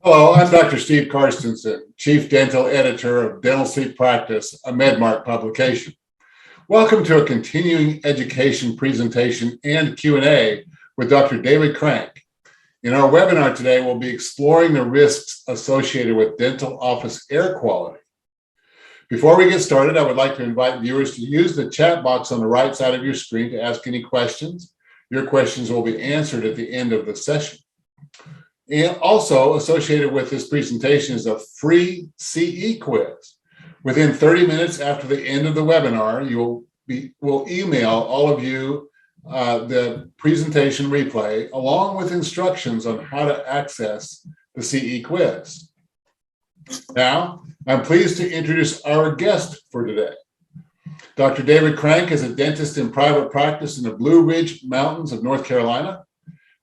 Hello, I'm Dr. Steve Karstensen, Chief Dental Editor of Dental Sleep Practice, a MedMark publication. Welcome to a continuing education presentation and Q&A with Dr. David Crank. In our webinar today, we'll be exploring the risks associated with dental office air quality. Before we get started, I would like to invite viewers to use the chat box on the right side of your screen to ask any questions. Your questions will be answered at the end of the session. And also associated with this presentation is a free CE quiz. Within 30 minutes after the end of the webinar, we'll email all of you the presentation replay along with instructions on how to access the CE quiz. Now, I'm pleased to introduce our guest for today. Dr. David Crank is a dentist in private practice in the Blue Ridge Mountains of North Carolina.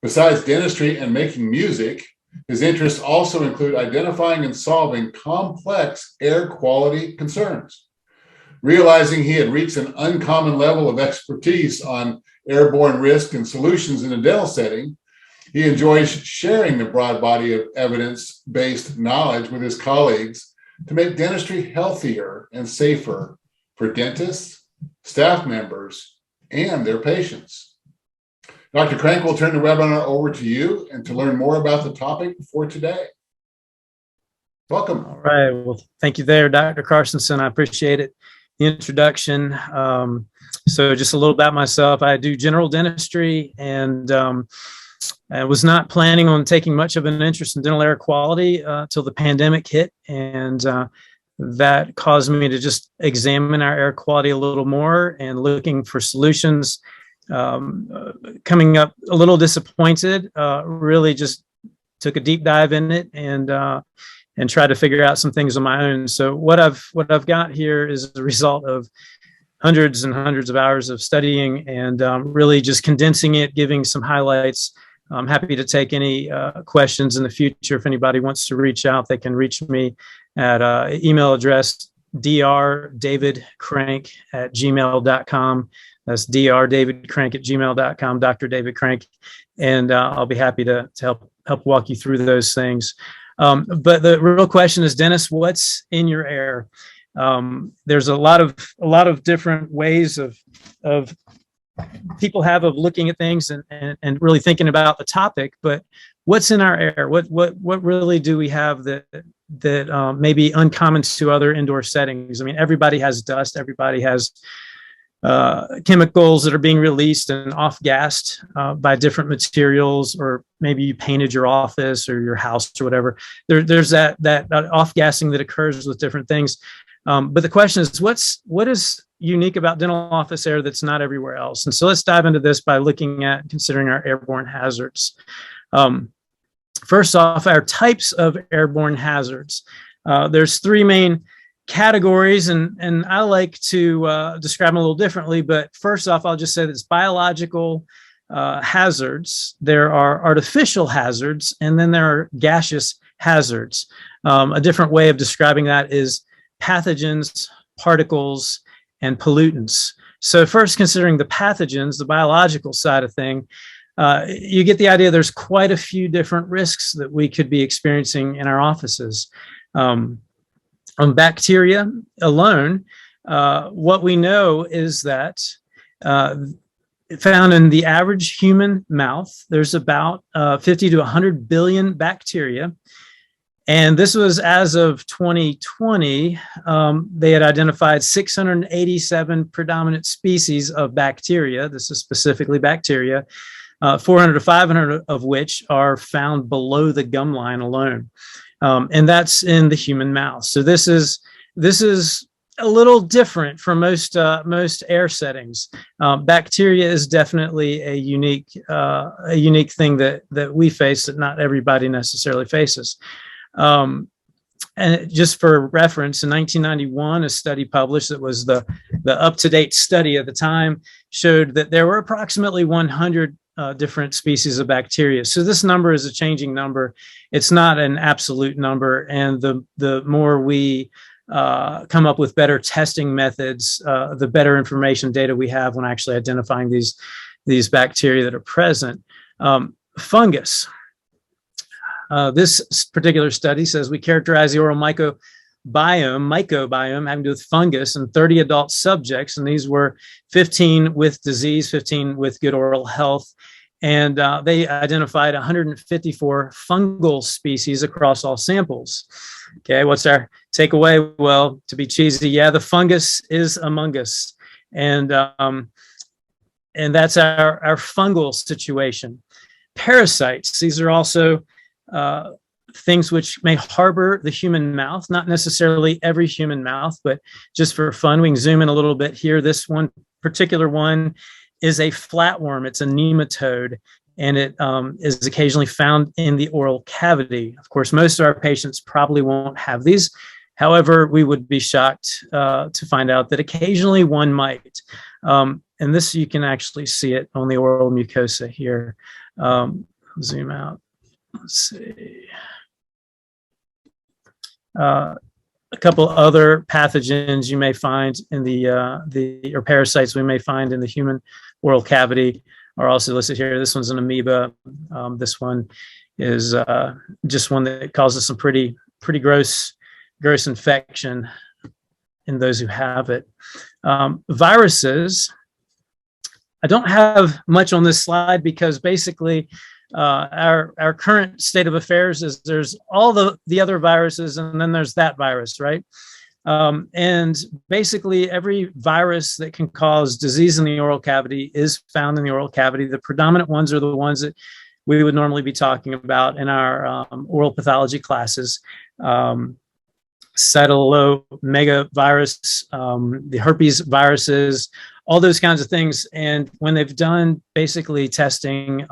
Besides dentistry and making music, his interests also include identifying and solving complex air quality concerns. Realizing he had reached an uncommon level of expertise on airborne risk and solutions in a dental setting, he enjoys sharing the broad body of evidence-based knowledge with his colleagues to make dentistry healthier and safer for dentists, staff members, and their patients. Dr. Crank will turn the webinar over to you and to learn more about the topic for today. Welcome. All right. Well, thank you there, Dr. Karstensen. I appreciate it. The introduction. So just a little about myself. I do general dentistry and I was not planning on taking much of an interest in dental air quality till the pandemic hit. And that caused me to just examine our air quality a little more and looking for solutions. Coming up a little disappointed, really just took a deep dive in it and tried to figure out some things on my own. So what I've got here is the result of hundreds and hundreds of hours of studying and really just condensing it, giving some highlights. I'm happy to take any questions in the future. If anybody wants to reach out, they can reach me at email address drdavidcrank@gmail.com. That's drdavidcrank@gmail.com, Dr. David Crank. And I'll be happy to help walk you through those things. But the real question is, Dennis, what's in your air? There's a lot of different ways of people have of looking at things and really thinking about the topic, but what's in our air? What really do we have that may be uncommon to other indoor settings? I mean, everybody has dust, everybody has chemicals that are being released and off-gassed by different materials, or maybe you painted your office or your house or whatever. There's that off-gassing that occurs with different things. But the question is, what is unique about dental office air that's not everywhere else? And so let's dive into this by considering our airborne hazards. First off, our types of airborne hazards. There's three main categories, and I like to describe them a little differently, but first off, I'll just say that it's biological hazards, there are artificial hazards, and then there are gaseous hazards. A different way of describing that is pathogens, particles, and pollutants. So first, considering the pathogens, the biological side of thing, you get the idea there's quite a few different risks that we could be experiencing in our offices. On bacteria alone, what we know is that found in the average human mouth, there's about 50 to 100 billion bacteria. And this was as of 2020, they had identified 687 predominant species of bacteria. This is specifically bacteria, 400 to 500 of which are found below the gum line alone. And that's in the human mouth. So this is a little different from most air settings. Bacteria is definitely a unique thing that we face that not everybody necessarily faces. And just for reference, in 1991, a study published that was the up-to-date study at the time showed that there were approximately 100 different species of bacteria. So this number is a changing number. It's not an absolute number. And the more we come up with better testing methods, the better information data we have when actually identifying these bacteria that are present. Fungus. This particular study says we characterize the oral mycobiome having to do with fungus in 30 adult subjects, and these were 15 with disease, 15 with good oral health. And they identified 154 fungal species across all samples. Okay, what's our takeaway? Well, to be cheesy, yeah, the fungus is among us. And that's our fungal situation. Parasites, these are also things which may harbor the human mouth, not necessarily every human mouth, but just for fun, we can zoom in a little bit here. This one particular one is a flatworm. It's a nematode, and it is occasionally found in the oral cavity. Of course, most of our patients probably won't have these. However, we would be shocked to find out that occasionally one might. And this, you can actually see it on the oral mucosa here. Zoom out. Let's see. A couple other pathogens you may find in or parasites we may find in the human oral cavity are also listed here. This one's an amoeba. This one is just one that causes some pretty gross infection in those who have it. Viruses. I don't have much on this slide because basically our current state of affairs is there's all the other viruses, and then there's that virus, right? And basically every virus that can cause disease in the oral cavity is found in the oral cavity. The predominant ones are the ones that we would normally be talking about in our oral pathology classes. Cytomegalovirus, the herpes viruses, all those kinds of things. And when they've done basically testing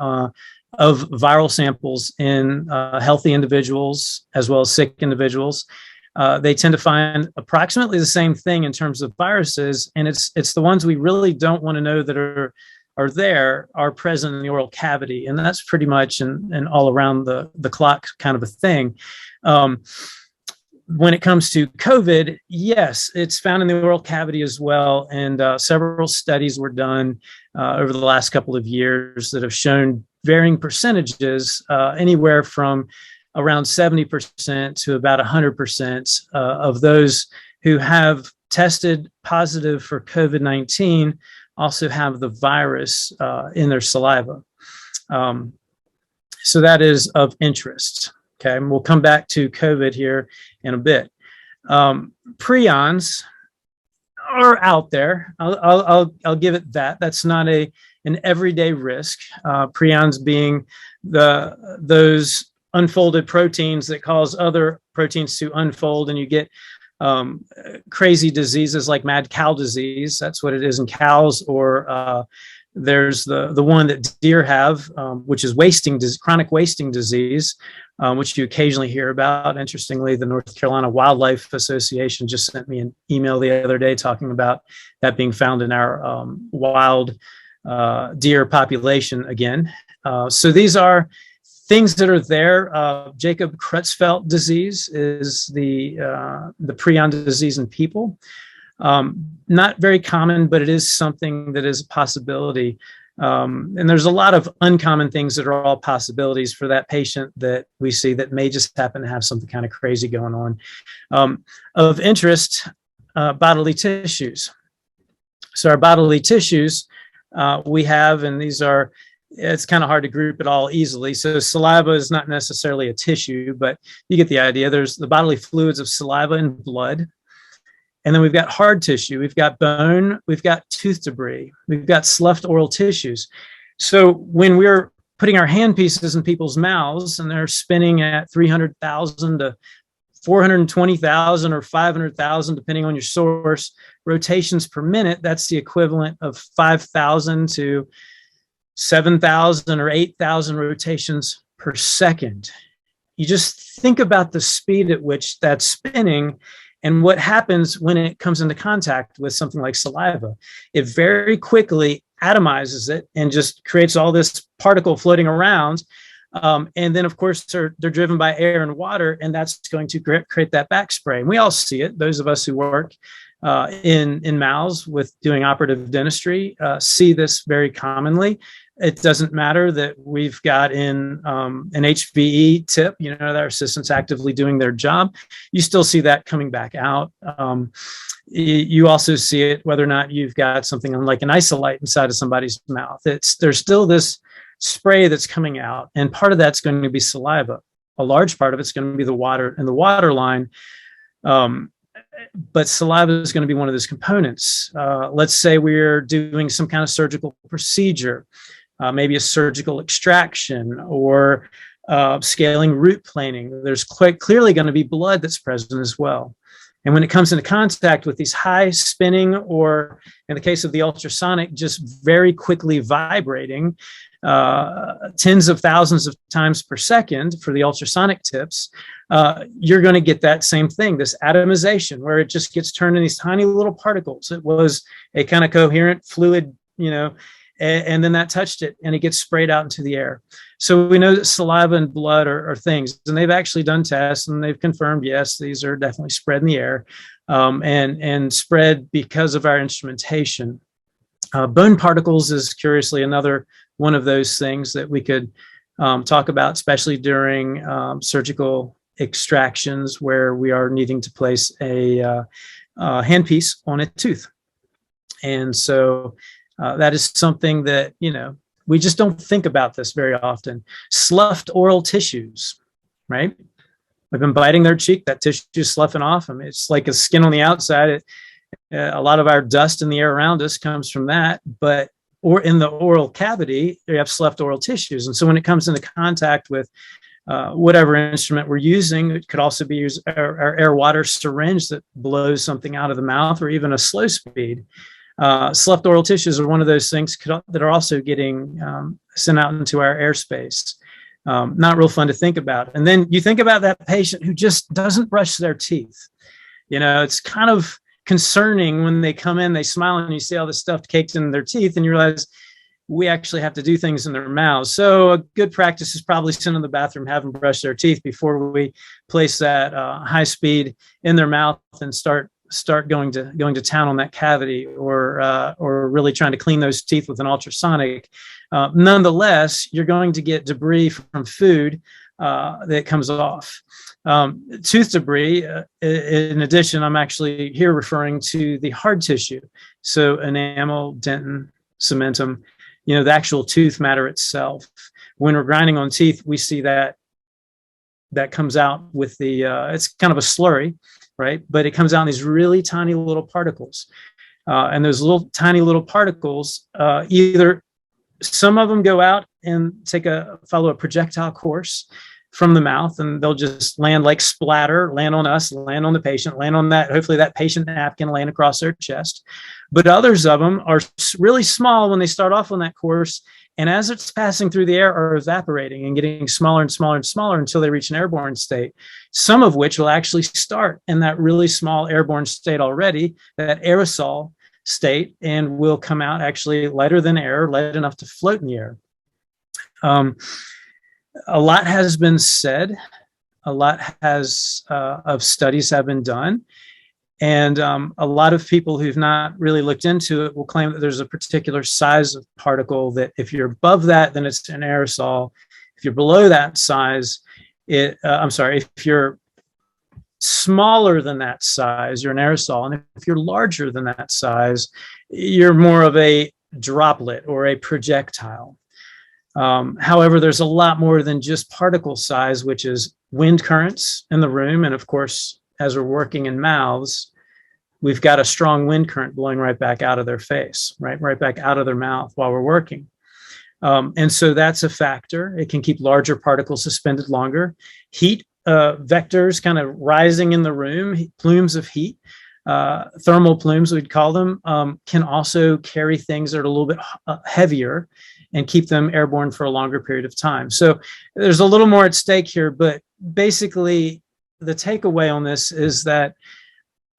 of viral samples in healthy individuals as well as sick individuals, they tend to find approximately the same thing in terms of viruses. And it's the ones we really don't want to know that are present in the oral cavity. And that's pretty much an all around the clock kind of a thing. When it comes to COVID, yes, it's found in the oral cavity as well. And several studies were done over the last couple of years that have shown varying percentages, anywhere from around 70% to about 100% of those who have tested positive for COVID-19 also have the virus in their saliva. So that is of interest. Okay, and we'll come back to COVID here in a bit. Prions are out there. I'll give it that. That's not an everyday risk. Prions being those unfolded proteins that cause other proteins to unfold, and you get crazy diseases like mad cow disease. That's what it is in cows. Or there's the one that deer have, which is chronic wasting disease, which you occasionally hear about. Interestingly, the North Carolina Wildlife Association just sent me an email the other day talking about that being found in our wild deer population again. So these are things that are there. Jacob Creutzfeldt disease is the prion disease in people. Not very common, but it is something that is a possibility. And there's a lot of uncommon things that are all possibilities for that patient that we see that may just happen to have something kind of crazy going on. Of interest, bodily tissues. So our bodily tissues we have, and these are, it's kind of hard to group it all easily. So saliva is not necessarily a tissue, but you get the idea. There's the bodily fluids of saliva and blood. And then we've got hard tissue, we've got bone, we've got tooth debris, we've got sloughed oral tissues. So when we're putting our hand pieces in people's mouths and they're spinning at 300,000 to 420,000 or 500,000, depending on your source, rotations per minute, that's the equivalent of 5,000 to 7,000 or 8,000 rotations per second. You just think about the speed at which that's spinning and what happens when it comes into contact with something like saliva. It very quickly atomizes it and just creates all this particle floating around. And then, of course, they're driven by air and water, and that's going to create that back spray. And we all see it. Those of us who work in mouths with doing operative dentistry see this very commonly. It doesn't matter that we've got in an HVE tip, that our assistant's actively doing their job. You still see that coming back out. You also see it whether or not you've got something like an isolite inside of somebody's mouth. There's still this spray that's coming out, and part of that's going to be saliva. A large part of it's going to be the water and the water line. But saliva is going to be one of those components. Let's say we're doing some kind of surgical procedure, maybe a surgical extraction or scaling root planing. There's quite clearly going to be blood that's present as well. And when it comes into contact with these high spinning, or in the case of the ultrasonic, just very quickly vibrating, tens of thousands of times per second for the ultrasonic tips, you're going to get that same thing, this atomization, where it just gets turned in these tiny little particles. It was a kind of coherent fluid, and then that touched it and it gets sprayed out into the air. So we know that saliva and blood are things, and they've actually done tests and they've confirmed, yes, these are definitely spread in the air, and spread because of our instrumentation. Bone particles is curiously another one of those things that we could talk about, especially during surgical extractions where we are needing to place a handpiece on a tooth. And so that is something that, we just don't think about this very often. Sloughed oral tissues, right? We've been biting their cheek, that tissue is sloughing off. I mean, it's like a skin on the outside. A lot of our dust in the air around us comes from that, or in the oral cavity, you have sloughed oral tissues. And so when it comes into contact with whatever instrument we're using, it could also be our air water syringe that blows something out of the mouth, or even a slow speed. Sloughed oral tissues are one of those things that are also getting sent out into our airspace. Not real fun to think about. And then you think about that patient who just doesn't brush their teeth. It's kind of concerning when they come in, they smile, and you see all this stuff caked in their teeth, and you realize we actually have to do things in their mouths. So a good practice is probably send them to the bathroom, have them brush their teeth before we place that high speed in their mouth and start going to town on that cavity, or really trying to clean those teeth with an ultrasonic. Nonetheless, you're going to get debris from food that comes off. Tooth debris, in addition, I'm actually here referring to the hard tissue. So enamel, dentin, cementum, the actual tooth matter itself. When we're grinding on teeth, we see that comes out with it's kind of a slurry, right? But it comes out in these really tiny little particles. And those tiny little particles, either some of them go out and follow a projectile course from the mouth, and they'll just land like splatter, land on us, land on the patient, land on hopefully that patient napkin, land across their chest. But others of them are really small when they start off on that course, and as it's passing through the air, are evaporating and getting smaller and smaller and smaller until they reach an airborne state, some of which will actually start in that really small airborne state already, that aerosol state, and will come out actually lighter than air, light enough to float in the air. A lot has been said, a lot of studies have been done, and a lot of people who've not really looked into it will claim that there's a particular size of particle that if you're above that, then it's an aerosol. If you're below that size, if you're smaller than that size, you're an aerosol. And if you're larger than that size, you're more of a droplet or a projectile. However, there's a lot more than just particle size, which is wind currents in the room. And of course, as we're working in mouths, we've got a strong wind current blowing right back out of their face, right back out of their mouth while we're working. And so that's a factor. It can keep larger particles suspended longer. Heat vectors kind of rising in the room, plumes of heat, thermal plumes, we'd call them, can also carry things that are a little bit heavier and keep them airborne for a longer period of time. So there's a little more at stake here, but basically the takeaway on this is that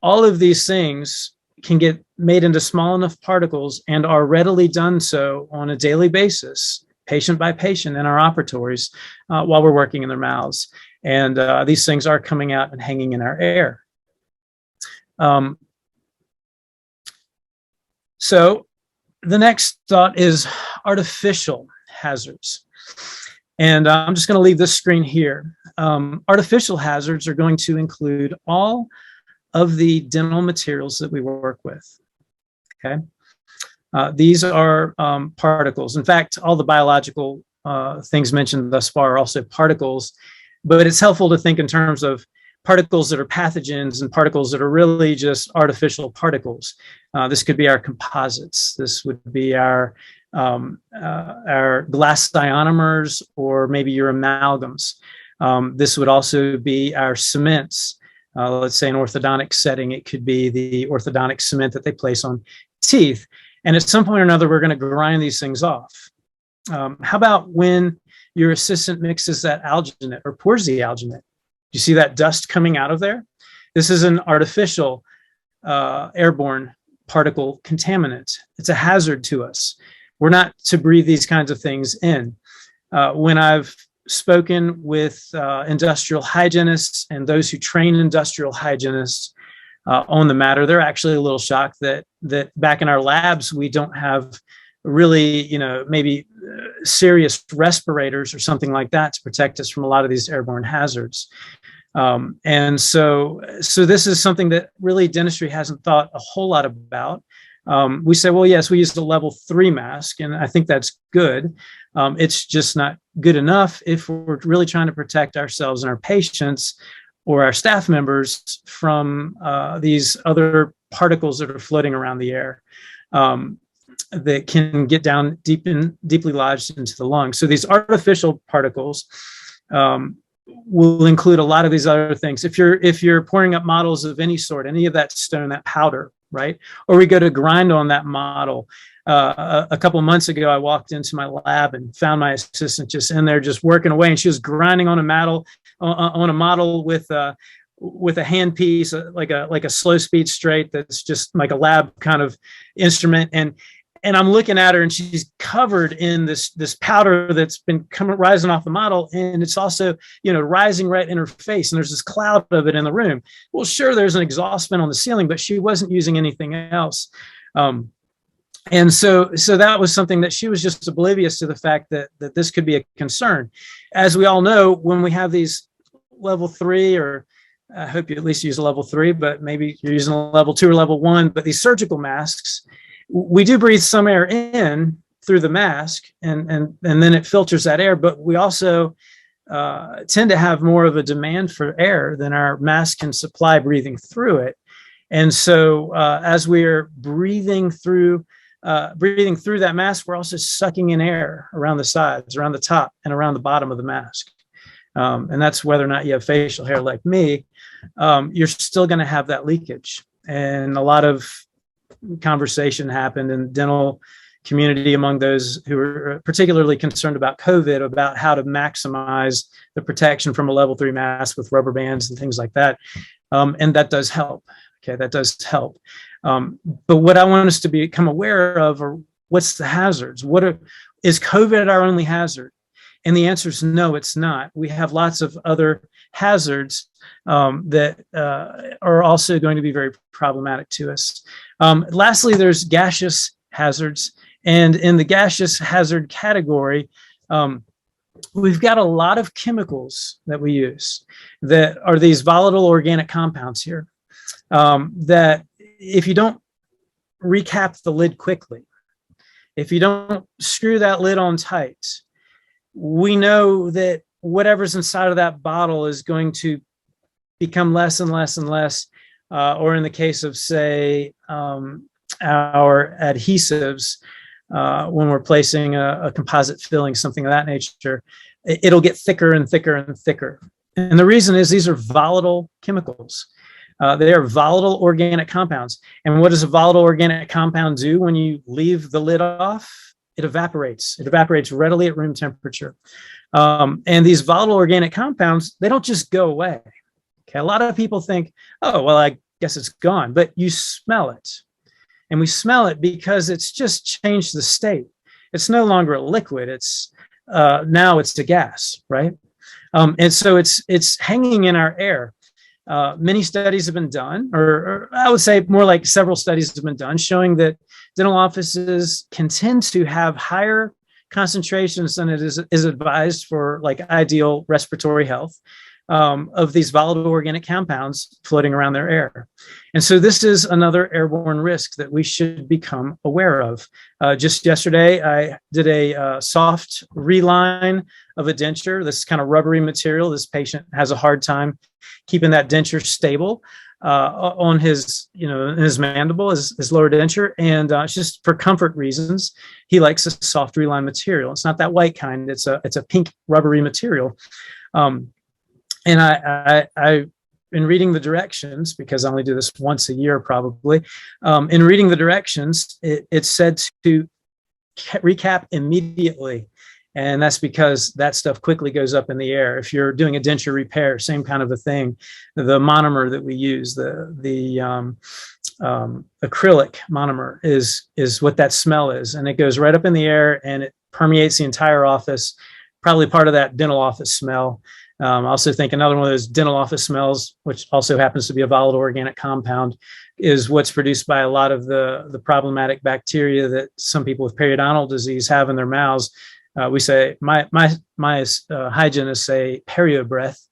all of these things can get made into small enough particles and are readily done so on a daily basis, patient by patient in our operatories while we're working in their mouths. And these things are coming out and hanging in our air. So the next thought is, artificial hazards. And I'm just going to leave this screen here. Artificial hazards are going to include all of the dental materials that we work with. Okay. These are particles. In fact, all the biological things mentioned thus far are also particles, but it's helpful to think in terms of particles that are pathogens and particles that are really just artificial particles. This could be our composites. This would be our glass ionomers, or maybe your amalgams. This would also be our cements. Let's say in orthodontic setting, it could be the orthodontic cement that they place on teeth. And at some point or another, we're going to grind these things off. How about when your assistant mixes that alginate or pours the alginate? You see that dust coming out of there? This is an artificial airborne particle contaminant. It's a hazard to us. We're not to breathe these kinds of things in. When I've spoken with industrial hygienists and those who train industrial hygienists on the matter, they're actually a little shocked that back in our labs, we don't have really, maybe serious respirators or something like that to protect us from a lot of these airborne hazards. And so this is something that really dentistry hasn't thought a whole lot about. We say, well, yes, we use the level 3 mask, and I think that's good. It's just not good enough if we're really trying to protect ourselves and our patients or our staff members from these other particles that are floating around the air that can get down deeply lodged into the lungs. So these artificial particles will include a lot of these other things. If you're pouring up models of any sort, any of that stone, that powder, right? Or we go to grind on that model. A couple of months ago, I walked into my lab and found my assistant just in there, just working away, and she was grinding on a model with a handpiece, like a slow speed straight. That's just like a lab kind of instrument, and I'm looking at her, and she's covered in this powder that's been rising off the model, and it's also rising right in her face, and there's this cloud of it in the room. Well, sure, there's an exhaust vent on the ceiling, but she wasn't using anything else. And so that was something that she was just oblivious to, the fact that this could be a concern. As we all know, when we have these level 3, or I hope you at least use a level 3, but maybe you're using a level 2 or level 1, but these surgical masks, we do breathe some air in through the mask, and then it filters that air, but we also tend to have more of a demand for air than our mask can supply breathing through it. And so as we're breathing through that mask, we're also sucking in air around the sides, around the top, and around the bottom of the mask. And that's whether or not you have facial hair like me, you're still going to have that leakage. And a lot of conversation happened in the dental community among those who are particularly concerned about COVID, about how to maximize the protection from a level 3 mask with rubber bands and things like that. And that does help. Okay, that does help. But what I want us to become aware of are, what's the hazards? Is COVID our only hazard? And the answer is no, it's not. We have lots of other hazards that are also going to be very problematic to us. Lastly, there's gaseous hazards. And in the gaseous hazard category, we've got a lot of chemicals that we use that are these volatile organic compounds here, that if you don't recap the lid quickly, if you don't screw that lid on tight, we know that whatever's inside of that bottle is going to become less and less and less, or in the case of, say, our adhesives, when we're placing a composite filling, something of that nature, it'll get thicker and thicker and thicker. And the reason is these are volatile chemicals. They are volatile organic compounds. And what does a volatile organic compound do when you leave the lid off? It evaporates. It evaporates readily at room temperature. And these volatile organic compounds, they don't just go away. Okay, a lot of people think, oh, well, I guess it's gone, but you smell it. And we smell it because it's just changed the state. It's no longer a liquid. It's now it's a gas, right? And so it's hanging in our air. Many studies have been done, or I would say more like several studies have been done, showing that dental offices can tend to have higher concentrations than it is advised for like ideal respiratory health of these volatile organic compounds floating around their air. And so this is another airborne risk that we should become aware of. Just yesterday, I did a soft reline of a denture, this kind of rubbery material. This patient has a hard time keeping that denture stable on his, his mandible, his lower denture. And it's just for comfort reasons, he likes a soft reline material. It's not that white kind. It's a pink rubbery material. And I, in reading the directions, because I only do this once a year probably, in reading the directions, it said to recap immediately. And that's because that stuff quickly goes up in the air. If you're doing a denture repair, same kind of a thing. The monomer that we use, the acrylic monomer is what that smell is. And it goes right up in the air and it permeates the entire office, probably part of that dental office smell. I also think another one of those dental office smells, which also happens to be a volatile organic compound, is what's produced by a lot of the problematic bacteria that some people with periodontal disease have in their mouths. We say, my hygienists say perio breath,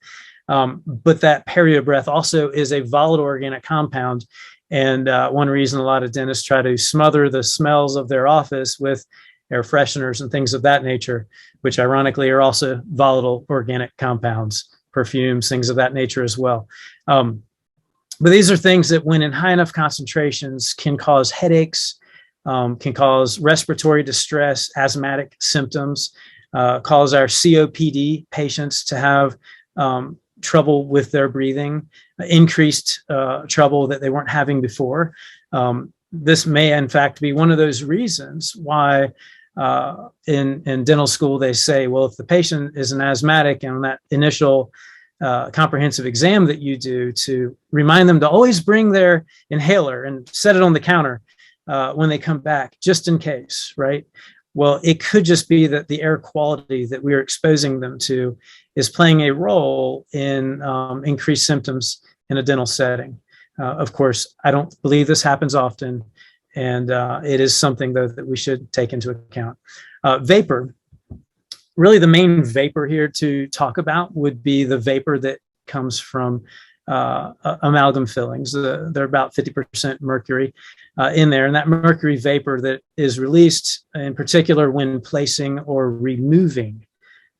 but that perio breath also is a volatile organic compound. And one reason a lot of dentists try to smother the smells of their office with air fresheners and things of that nature, which ironically are also volatile organic compounds, perfumes, things of that nature as well. But these are things that when in high enough concentrations can cause headaches, can cause respiratory distress, asthmatic symptoms, cause our COPD patients to have trouble with their breathing, increased trouble that they weren't having before. This may in fact be one of those reasons why in dental school they say, well, if the patient is an asthmatic and that initial comprehensive exam that you do, to remind them to always bring their inhaler and set it on the counter when they come back, just in case, right? Well, it could just be that the air quality that we're exposing them to is playing a role in increased symptoms in a dental setting. Of course, I don't believe this happens often, and it is something, though, that we should take into account. Vapor, really the main vapor here to talk about would be the vapor that comes from amalgam fillings. They're about 50% mercury in there, and that mercury vapor that is released in particular when placing or removing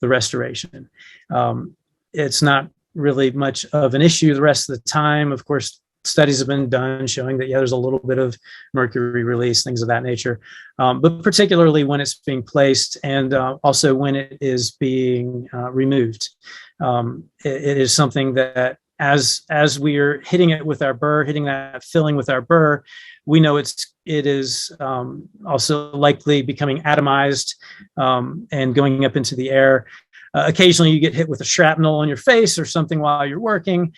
the restoration. It's not really much of an issue the rest of the time. Of course, studies have been done showing that, yeah, there's a little bit of mercury release, things of that nature, but particularly when it's being placed and also when it is being removed. It is something that as we are hitting it with our burr, hitting that filling with our burr, we know it is also likely becoming atomized and going up into the air. Occasionally you get hit with a shrapnel on your face or something while you're working,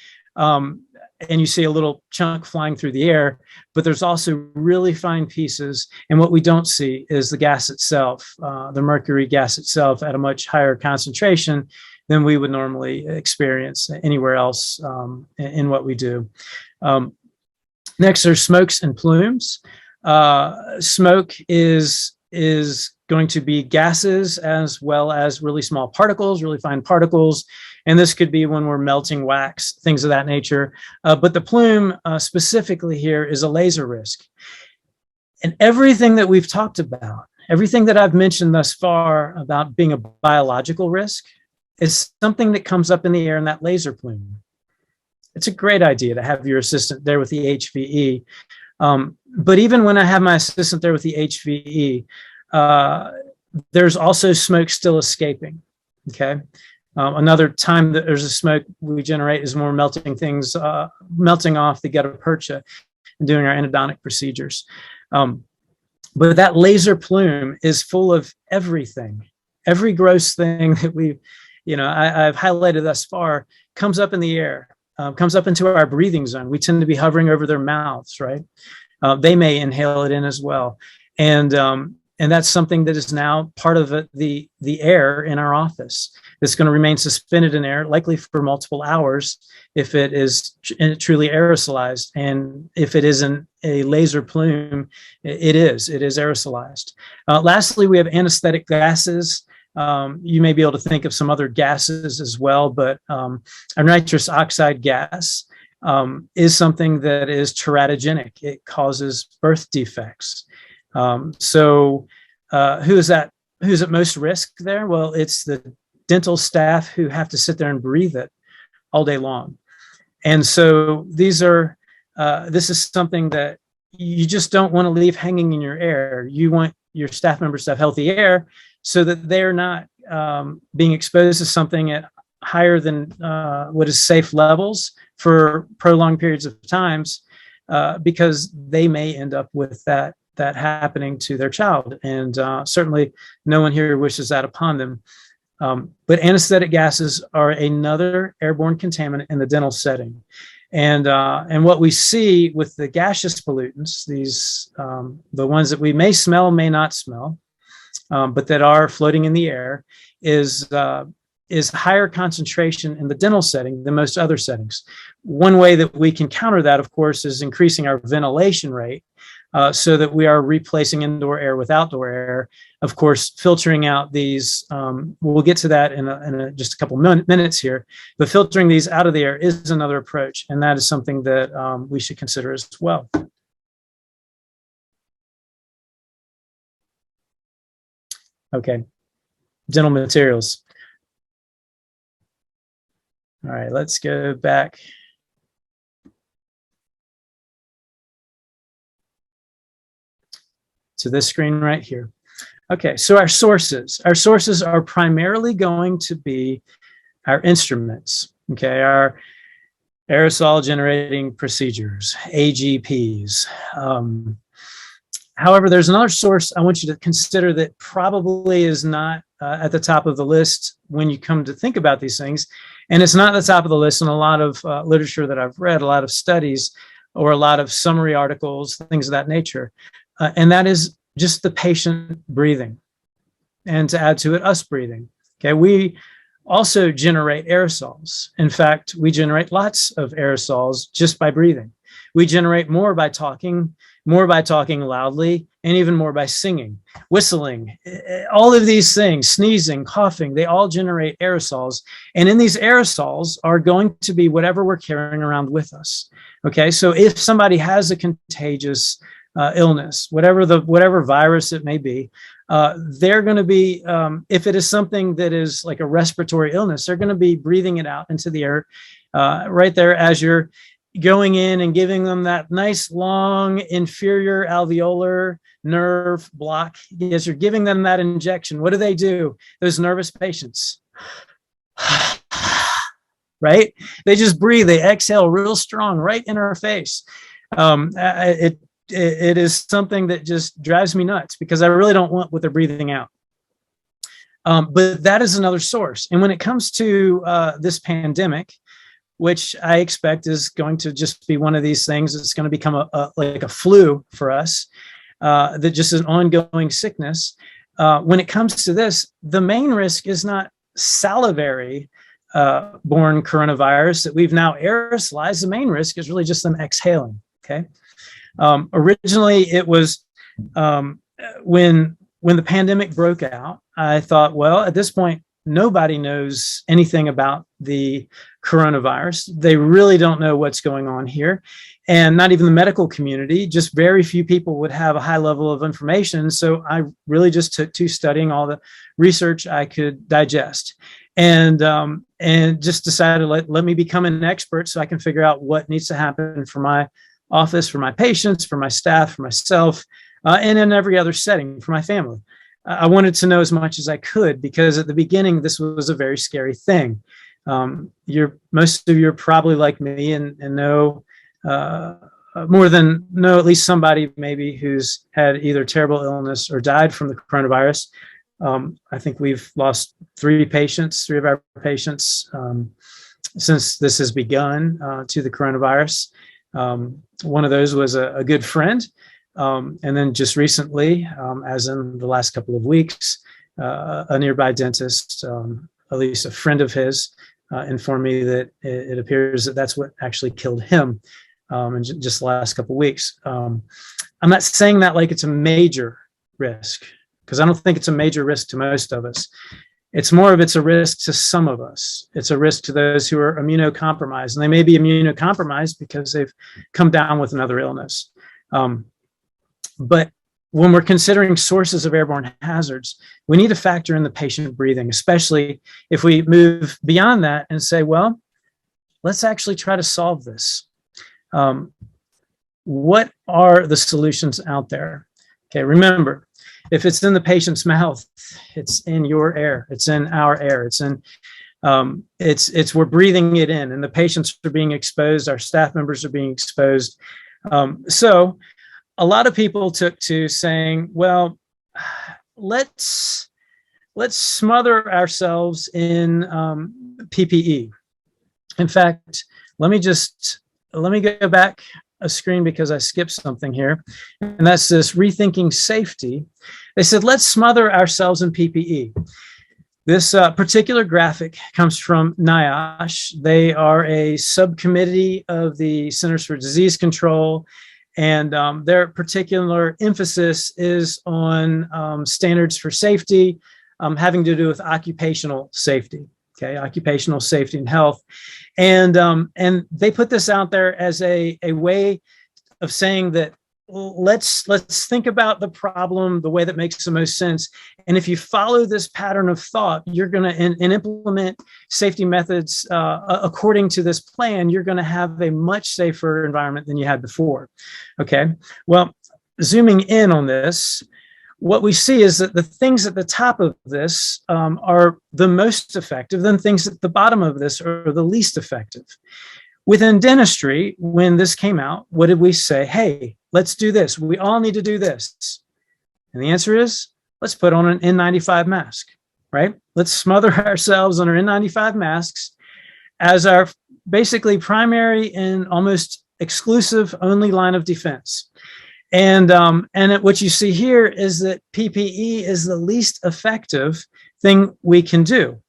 and you see a little chunk flying through the air, but there's also really fine pieces. And what we don't see is the gas itself, the mercury gas itself at a much higher concentration than we would normally experience anywhere else in what we do. Next, there's smokes and plumes. Smoke is going to be gases as well as really small particles, really fine particles. And this could be when we're melting wax, things of that nature. But the plume specifically here is a laser risk. And everything that we've talked about, everything that I've mentioned thus far about being a biological risk is something that comes up in the air in that laser plume. It's a great idea to have your assistant there with the HVE. But even when I have my assistant there with the HVE, there's also smoke still escaping, okay? Another time that there's a smoke we generate is when we're melting things, melting off the gutta percha and doing our endodontic procedures. But that laser plume is full of everything. Every gross thing that I've highlighted thus far comes up in the air, comes up into our breathing zone. We tend to be hovering over their mouths, right? They may inhale it in as well. And And that's something that is now part of the air in our office. It's going to remain suspended in air, likely for multiple hours if it is truly aerosolized. And if it isn't a laser plume, it is aerosolized. Lastly, we have anesthetic gases. You may be able to think of some other gases as well, but a nitrous oxide gas is something that is teratogenic. It causes birth defects. So who's at most risk there? Well, it's the dental staff who have to sit there and breathe it all day long. And so this is something that you just don't want to leave hanging in your air. You want your staff members to have healthy air so that they're not being exposed to something at higher than what is safe levels for prolonged periods of times, because they may end up with that happening to their child. And certainly no one here wishes that upon them. But anesthetic gases are another airborne contaminant in the dental setting. And what we see with the gaseous pollutants, these the ones that we may smell, may not smell, but that are floating in the air, is higher concentration in the dental setting than most other settings. One way that we can counter that, of course, is increasing our ventilation rate, so that we are replacing indoor air with outdoor air. Of course, filtering out these, we'll get to that in just a couple minutes here, but filtering these out of the air is another approach, and that is something that we should consider as well. Okay, dental materials. All right, let's go back. To this screen right here. Okay, so our sources are primarily going to be our instruments, okay, our aerosol generating procedures, AGPs. However, there's another source I want you to consider that probably is not at the top of the list when you come to think about these things. And it's not at the top of the list in a lot of literature that I've read, a lot of studies, or a lot of summary articles, things of that nature. And that is just the patient breathing. And to add to it, us breathing. Okay, we also generate aerosols. In fact, we generate lots of aerosols just by breathing. We generate more by talking loudly, and even more by singing, whistling. All of these things, sneezing, coughing, they all generate aerosols. And in these aerosols are going to be whatever we're carrying around with us. Okay, so if somebody has a contagious illness, whatever virus it may be, they're going to be, if it is something that is like a respiratory illness, they're going to be breathing it out into the air right there as you're going in and giving them that nice long inferior alveolar nerve block. As you're giving them that injection, what do? Those nervous patients, right? They just breathe, they exhale real strong right in our face. It is something that just drives me nuts because I really don't want what they're breathing out. But that is another source. And when it comes to this pandemic, which I expect is going to just be one of these things, it's going to become like a flu for us, that just is an ongoing sickness. When it comes to this, the main risk is not salivary borne coronavirus that we've now aerosolized. The main risk is really just them exhaling. Okay. Originally, it was when the pandemic broke out, I thought, well, at this point, nobody knows anything about the coronavirus. They really don't know what's going on here. And not even the medical community, just very few people would have a high level of information. So I really just took to studying all the research I could digest. And just decided, let me become an expert so I can figure out what needs to happen for my office, for my patients, for my staff, for myself, and in every other setting for my family. I wanted to know as much as I could because at the beginning, this was a very scary thing. Most of you are probably like me and know at least somebody maybe who's had either terrible illness or died from the coronavirus. I think we've lost three of our patients since this has begun to the coronavirus. One of those was a good friend And then just recently, as in the last couple of weeks, a nearby dentist, at least a friend of his, informed me that it appears that that's what actually killed him in just the last couple of weeks. I'm not saying that like it's a major risk, because I don't think it's a major risk to most of us. It's a risk to some of us. It's a risk to those who are immunocompromised, and they may be immunocompromised because they've come down with another illness. But when we're considering sources of airborne hazards, we need to factor in the patient breathing, especially if we move beyond that and say, well, let's actually try to solve this. What are the solutions out there? Okay, remember, if it's in the patient's mouth, it's in your air, it's in our air, we're breathing it in, and the patients are being exposed, our staff members are being exposed. So a lot of people took to saying, well, let's smother ourselves in PPE. In fact, let me go back a screen because I skipped something here, and that's this rethinking safety. They said, let's smother ourselves in PPE. This particular graphic comes from NIOSH. They are a subcommittee of the Centers for Disease Control, and their particular emphasis is on standards for safety, having to do with occupational safety. Okay, occupational safety and health, and they put this out there as a way of saying that let's think about the problem the way that makes the most sense. And if you follow this pattern of thought, you're going to and implement safety methods according to this plan, you're going to have a much safer environment than you had before. Okay, well, zooming in on this, what we see is that the things at the top of this are the most effective, then things at the bottom of this are the least effective. Within dentistry, when this came out, what did we say? Hey, let's do this. We all need to do this. And the answer is, let's put on an N95 mask, right? Let's smother ourselves under N95 masks as our basically primary and almost exclusive only line of defense. And what you see here is that PPE is the least effective thing we can do.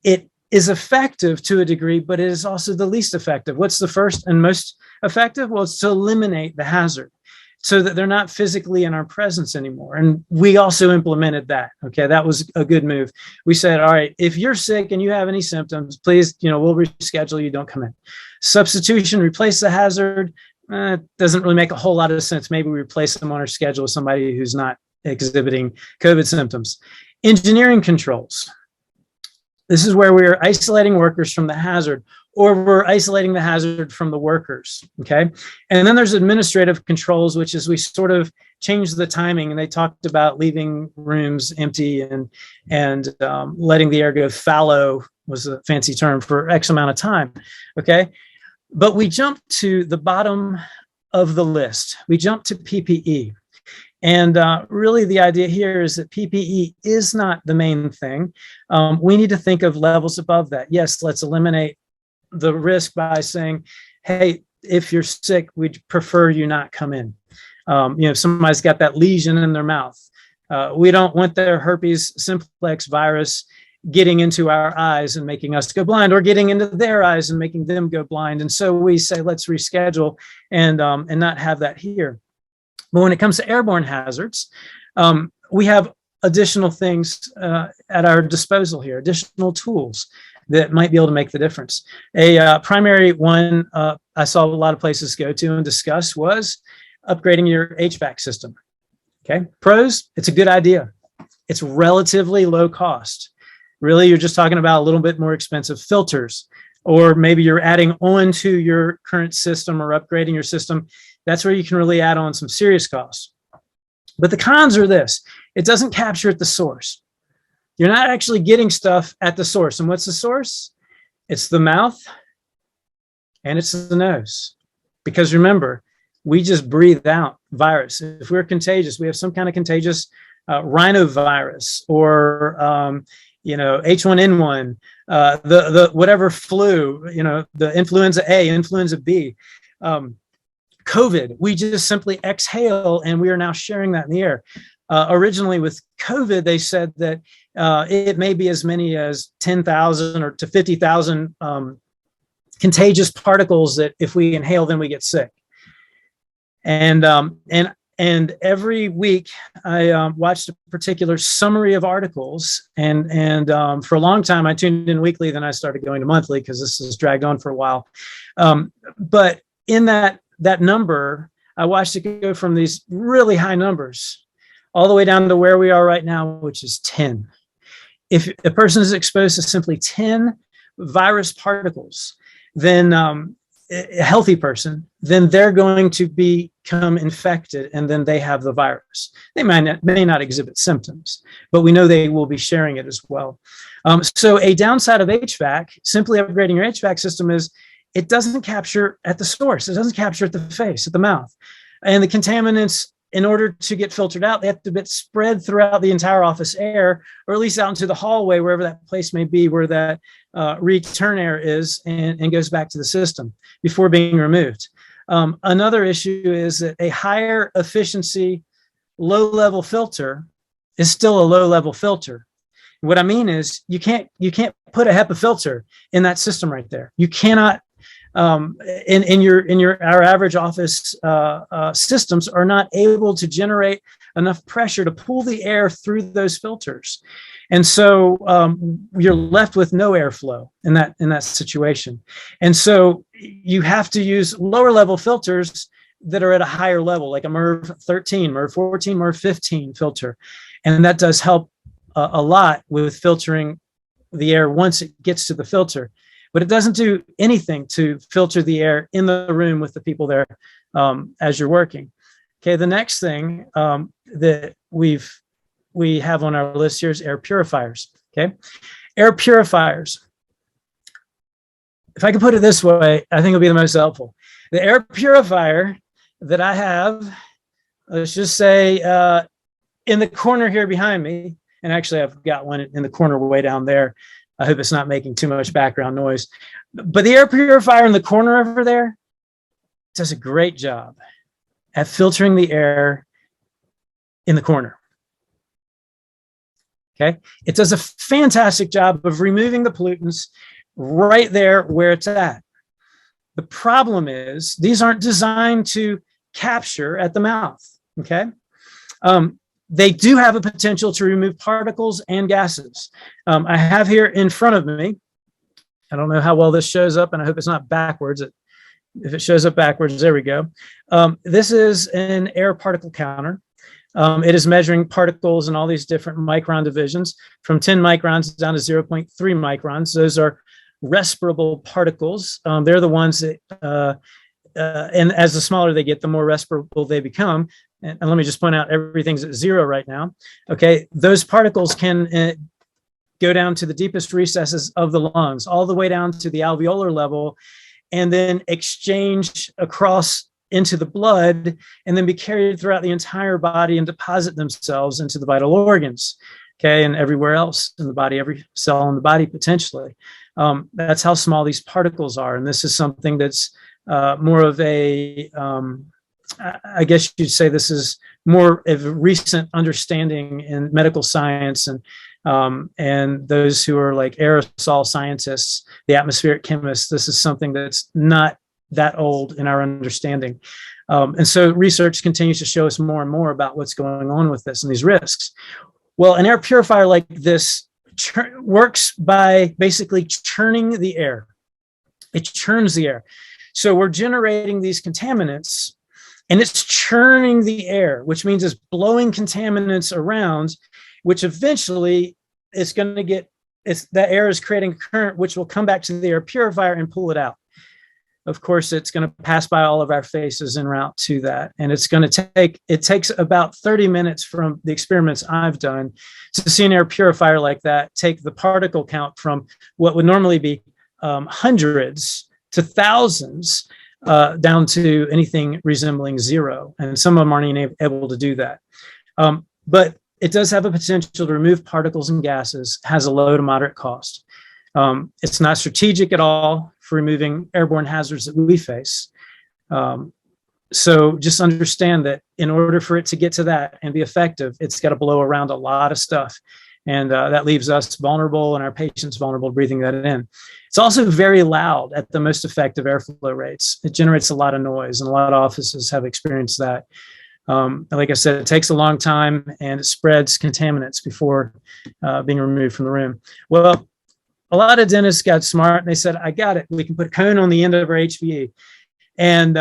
It is effective to a degree, but it is also the least effective. What's the first and most effective? Well, it's to eliminate the hazard so that they're not physically in our presence anymore. And we also implemented that. Okay, that was a good move. We said, all right, if you're sick and you have any symptoms, please, we'll reschedule you, don't come in. Substitution, replace the hazard. Doesn't really make a whole lot of sense. Maybe we replace them on our schedule with somebody who's not exhibiting COVID symptoms. Engineering controls. This is where we're isolating workers from the hazard, or we're isolating the hazard from the workers, okay? And then there's administrative controls, which is we sort of changed the timing, and they talked about leaving rooms empty and letting the air go fallow was a fancy term for X amount of time, okay? But we jumped to the bottom of the list. We jumped to PPE. And really the idea here is that PPE is not the main thing. We need to think of levels above that. Yes, let's eliminate the risk by saying, hey, if you're sick, we'd prefer you not come in. If somebody's got that lesion in their mouth, we don't want their herpes simplex virus getting into our eyes and making us go blind, or getting into their eyes and making them go blind. And so we say, let's reschedule and not have that here. But when it comes to airborne hazards, we have additional things at our disposal here, additional tools that might be able to make the difference. A primary one I saw a lot of places go to and discuss was upgrading your HVAC system. Okay, pros, it's a good idea. It's relatively low cost. Really, you're just talking about a little bit more expensive filters, or maybe you're adding on to your current system or upgrading your system. That's where you can really add on some serious costs. But the cons are this: it doesn't capture at the source. You're not actually getting stuff at the source. And what's the source? It's the mouth and it's the nose. Because remember, we just breathe out virus. If we're contagious, we have some kind of contagious rhinovirus or H1N1, the whatever flu, the influenza A, influenza B. COVID, we just simply exhale and we are now sharing that in the air. Originally with COVID, they said that it may be as many as 10,000 or to 50,000 contagious particles that if we inhale, then we get sick. And every week I watched a particular summary of articles, and for a long time I tuned in weekly. Then I started going to monthly because this has dragged on for a while. But in that number, I watched it go from these really high numbers all the way down to where we are right now, which is 10. If a person is exposed to simply 10 virus particles, then a healthy person, then they're going to become infected, and then they have the virus. They may not exhibit symptoms, but we know they will be sharing it as well. So a downside of HVAC, simply upgrading your HVAC system, is it doesn't capture at the source. It doesn't capture at the face, at the mouth. And the contaminants, in order to get filtered out, they have to be spread throughout the entire office air, or at least out into the hallway, wherever that place may be, where that return air is, and goes back to the system before being removed. Another issue is that a higher efficiency, low-level filter is still a low-level filter. What I mean is you can't put a HEPA filter in that system right there. You cannot. Our average office systems are not able to generate enough pressure to pull the air through those filters, and so you're left with no airflow in that situation. And so you have to use lower level filters that are at a higher level, like a MERV 13, MERV 14, MERV 15 filter, and that does help a lot with filtering the air once it gets to the filter. But it doesn't do anything to filter the air in the room with the people there as you're working. Okay, the next thing that we have on our list here is air purifiers. Okay, air purifiers. If I can put it this way, I think it'll be the most helpful. The air purifier that I have, let's just say in the corner here behind me, and actually I've got one in the corner way down there. I hope it's not making too much background noise. But the air purifier in the corner over there does a great job at filtering the air in the corner. Okay? It does a fantastic job of removing the pollutants right there where it's at. The problem is these aren't designed to capture at the mouth. Okay? They do have a potential to remove particles and gases. I have here in front of me, I don't know how well this shows up, and I hope it's not backwards. If it shows up backwards, there we go. This is an air particle counter. It is measuring particles in all these different micron divisions, from 10 microns down to 0.3 microns. Those are respirable particles. They're the ones that, and as the smaller they get, the more respirable they become. And let me just point out, everything's at 0 right now. Okay, those particles can go down to the deepest recesses of the lungs, all the way down to the alveolar level, and then exchange across into the blood, and then be carried throughout the entire body and deposit themselves into the vital organs, okay, and everywhere else in the body, every cell in the body potentially. That's how small these particles are, and this is something that's more of a I guess you'd say this is more of a recent understanding in medical science, and those who are like aerosol scientists, the atmospheric chemists. This is something that's not that old in our understanding. And so research continues to show us more and more about what's going on with this and these risks. Well, an air purifier like this works by basically churning the air. It churns the air. So we're generating these contaminants, and it's churning the air, which means it's blowing contaminants around, which eventually is going to get, that air is creating a current, which will come back to the air purifier and pull it out. Of course, it's going to pass by all of our faces en route to that. And it's going to it takes about 30 minutes from the experiments I've done to see an air purifier like that take the particle count from what would normally be hundreds to thousands down to anything resembling 0. And some of them aren't even able to do that. But it does have a potential to remove particles and gases, has a low to moderate cost. It's not strategic at all for removing airborne hazards that we face. So just understand that in order for it to get to that and be effective, it's got to blow around a lot of stuff. And that leaves us vulnerable and our patients vulnerable breathing that in. It's also very loud at the most effective airflow rates. It generates a lot of noise, and a lot of offices have experienced that. Like I said, it takes a long time and it spreads contaminants before being removed from the room. Well, a lot of dentists got smart and they said, I got it. We can put a cone on the end of our HVE. And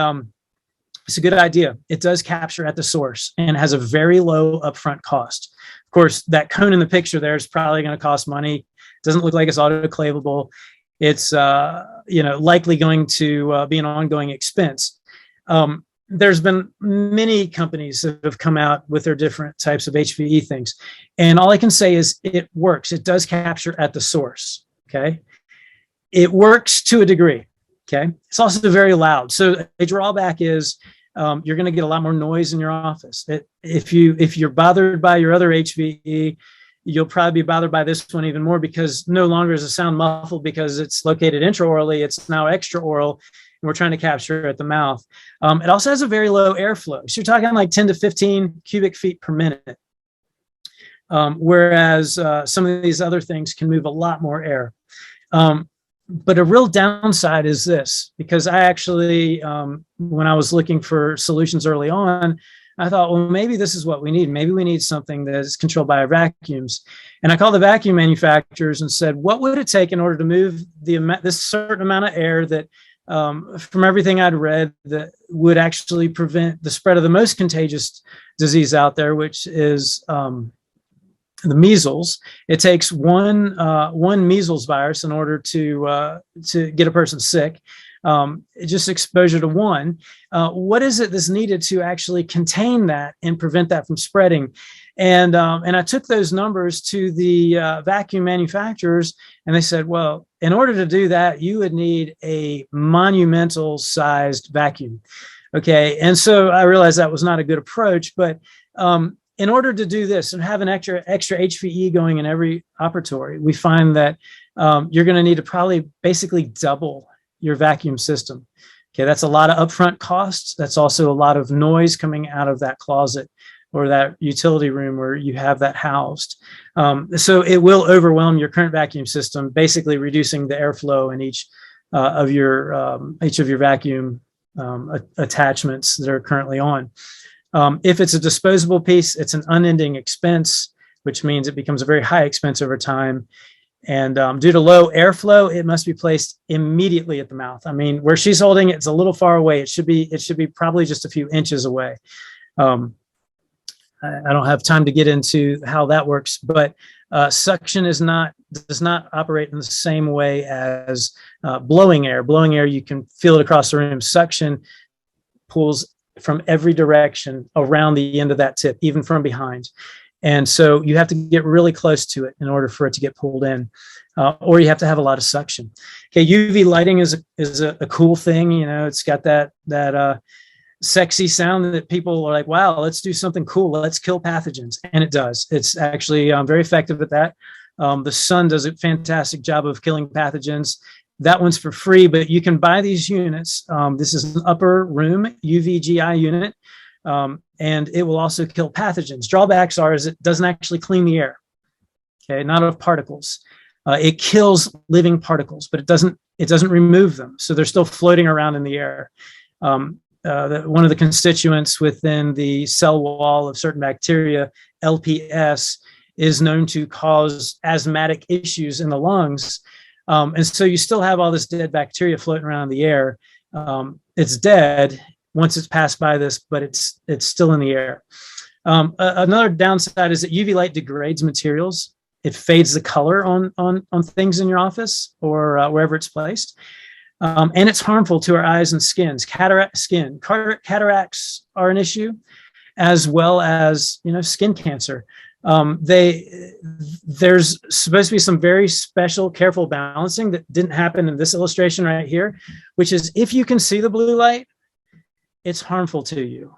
it's a good idea. It does capture at the source and has a very low upfront cost. Of course, that cone in the picture there is probably going to cost money. It doesn't look like it's autoclavable. It's likely going to be an ongoing expense. There's been many companies that have come out with their different types of HVE things. And all I can say is it works. It does capture at the source. Okay. It works to a degree. Okay. It's also very loud. So a drawback is you're going to get a lot more noise in your office. If you're bothered by your other HVE, you'll probably be bothered by this one even more, because no longer is the sound muffled because it's located intraorally. It's now extraoral, and we're trying to capture at the mouth. It also has a very low airflow. So you're talking like 10 to 15 cubic feet per minute. Whereas some of these other things can move a lot more air. But a real downside is this, because I actually, when I was looking for solutions early on, I thought, well, maybe this is what we need. Maybe we need something that is controlled by our vacuums. And I called the vacuum manufacturers and said, what would it take in order to move this certain amount of air that, from everything I'd read, that would actually prevent the spread of the most contagious disease out there, which is the measles. It takes one measles virus in order to get a person sick. Just exposure to one. What is it that's needed to actually contain that and prevent that from spreading? And I took those numbers to the vacuum manufacturers, and they said, well, in order to do that, you would need a monumental sized vacuum. Okay. And so I realized that was not a good approach, but in order to do this and have an extra HVE going in every operatory, we find that you're going to need to probably basically double your vacuum system. Okay, that's a lot of upfront costs. That's also a lot of noise coming out of that closet or that utility room where you have that housed. So it will overwhelm your current vacuum system, basically reducing the airflow in each of your vacuum attachments that are currently on. If it's a disposable piece, it's an unending expense, which means it becomes a very high expense over time. And due to low airflow, it must be placed immediately at the mouth. I mean, where she's holding it, it's a little far away. It should be probably just a few inches away. I don't have time to get into how that works, but suction does not operate in the same way as blowing air. Blowing air, you can feel it across the room. Suction pulls from every direction around the end of that tip, even from behind. And so you have to get really close to it in order for it to get pulled in, or you have to have a lot of suction. Okay, UV lighting is a cool thing. You know, it's got that sexy sound that people are like, wow, let's do something cool. Let's kill pathogens. And it does. It's actually very effective at that. The sun does a fantastic job of killing pathogens. That one's for free, but you can buy these units. This is an upper room UVGI unit. And it will also kill pathogens. Drawbacks is it doesn't actually clean the air. Okay, not of particles. It kills living particles, but it doesn't remove them. So they're still floating around in the air. One of the constituents within the cell wall of certain bacteria, LPS, is known to cause asthmatic issues in the lungs. And so you still have all this dead bacteria floating around in the air. It's dead once it's passed by this, but it's still in the air. Another downside is that UV light degrades materials. It fades the color on things in your office or wherever it's placed. And it's harmful to our eyes and skins. Cataracts are an issue, as well as, skin cancer. There's supposed to be some very special, careful balancing that didn't happen in this illustration right here, which is if you can see the blue light, it's harmful to you.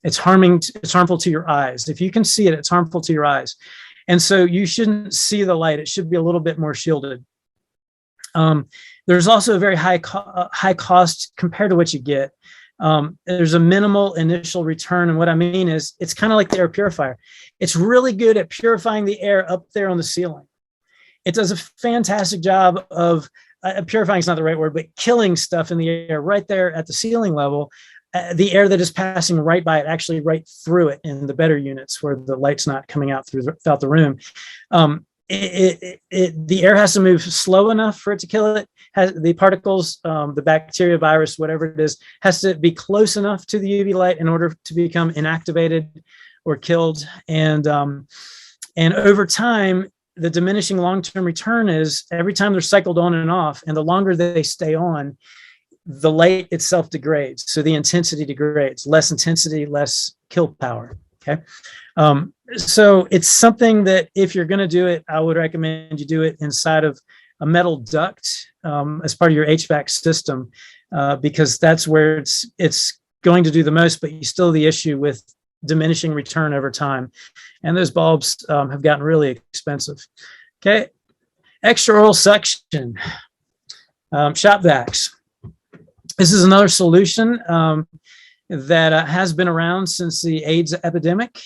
It's harmful to your eyes. If you can see it, it's harmful to your eyes. And so you shouldn't see the light. It should be a little bit more shielded. There's also a very high cost compared to what you get. There's a minimal initial return. And what I mean is it's kind of like the air purifier. It's really good at purifying the air up there on the ceiling. It does a fantastic job of purifying is not the right word, but killing stuff in the air right there at the ceiling level. The air that is passing right by it, actually right through it in the better units where the light's not coming out throughout the room. The air has to move slow enough for it to kill it. The particles, the bacteria, virus, whatever it is, has to be close enough to the UV light in order to become inactivated or killed. And over time, the diminishing long-term return is every time they're cycled on and off, and the longer they stay on, the light itself degrades. So the intensity degrades. Less intensity, less kill power. Okay. So it's something that if you're going to do it, I would recommend you do it inside of a metal duct as part of your HVAC system, because that's where it's going to do the most, but you still have the issue with diminishing return over time. And those bulbs have gotten really expensive. Okay. Extra oral suction, Shopvacs. This is another solution that has been around since the AIDS epidemic.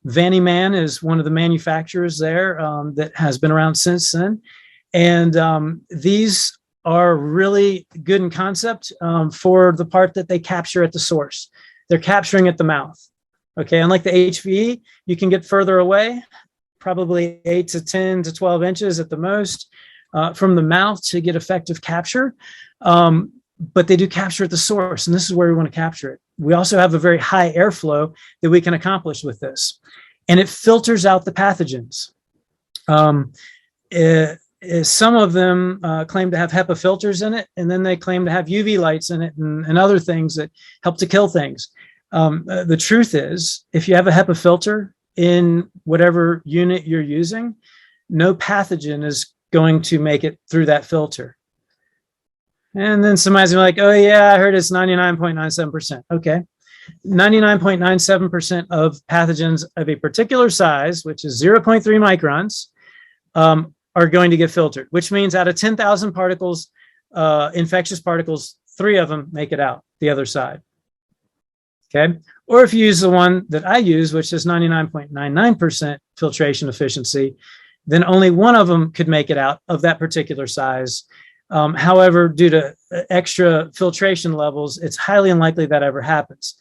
Vanny Man is one of the manufacturers there that has been around since then. And these are really good in concept for the part that they capture at the source. They're capturing at the mouth. Okay, unlike the HVE, you can get further away, probably 8 to 10 to 12 inches at the most from the mouth to get effective capture. But they do capture at the source, and this is where we want to capture it. We also have a very high airflow that we can accomplish with this, and it filters out the pathogens. Some of them claim to have HEPA filters in it, and then they claim to have UV lights in it and other things that help to kill things. The truth is, if you have a HEPA filter in whatever unit you're using, no pathogen is going to make it through that filter. And then somebody's like, oh yeah, I heard it's 99.97%. Okay. 99.97% of pathogens of a particular size, which is 0.3 microns, are going to get filtered, which means out of 10,000 particles, infectious particles, 3 of them make it out the other side. Okay. Or if you use the one that I use, which is 99.99% filtration efficiency, then only 1 of them could make it out of that particular size. However, due to extra filtration levels, it's highly unlikely that ever happens.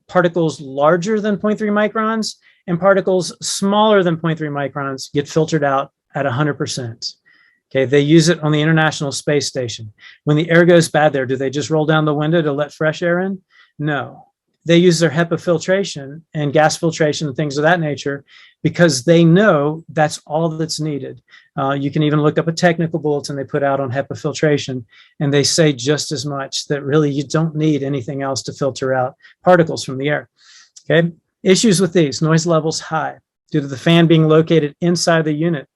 Particles larger than 0.3 microns and particles smaller than 0.3 microns get filtered out at 100%. Okay, they use it on the International Space Station. When the air goes bad there, do they just roll down the window to let fresh air in? No. They use their HEPA filtration and gas filtration and things of that nature because they know that's all that's needed. You can even look up a technical bulletin they put out on HEPA filtration, and they say just as much that really you don't need anything else to filter out particles from the air. Okay. Issues with these: noise levels high due to the fan being located inside the unit.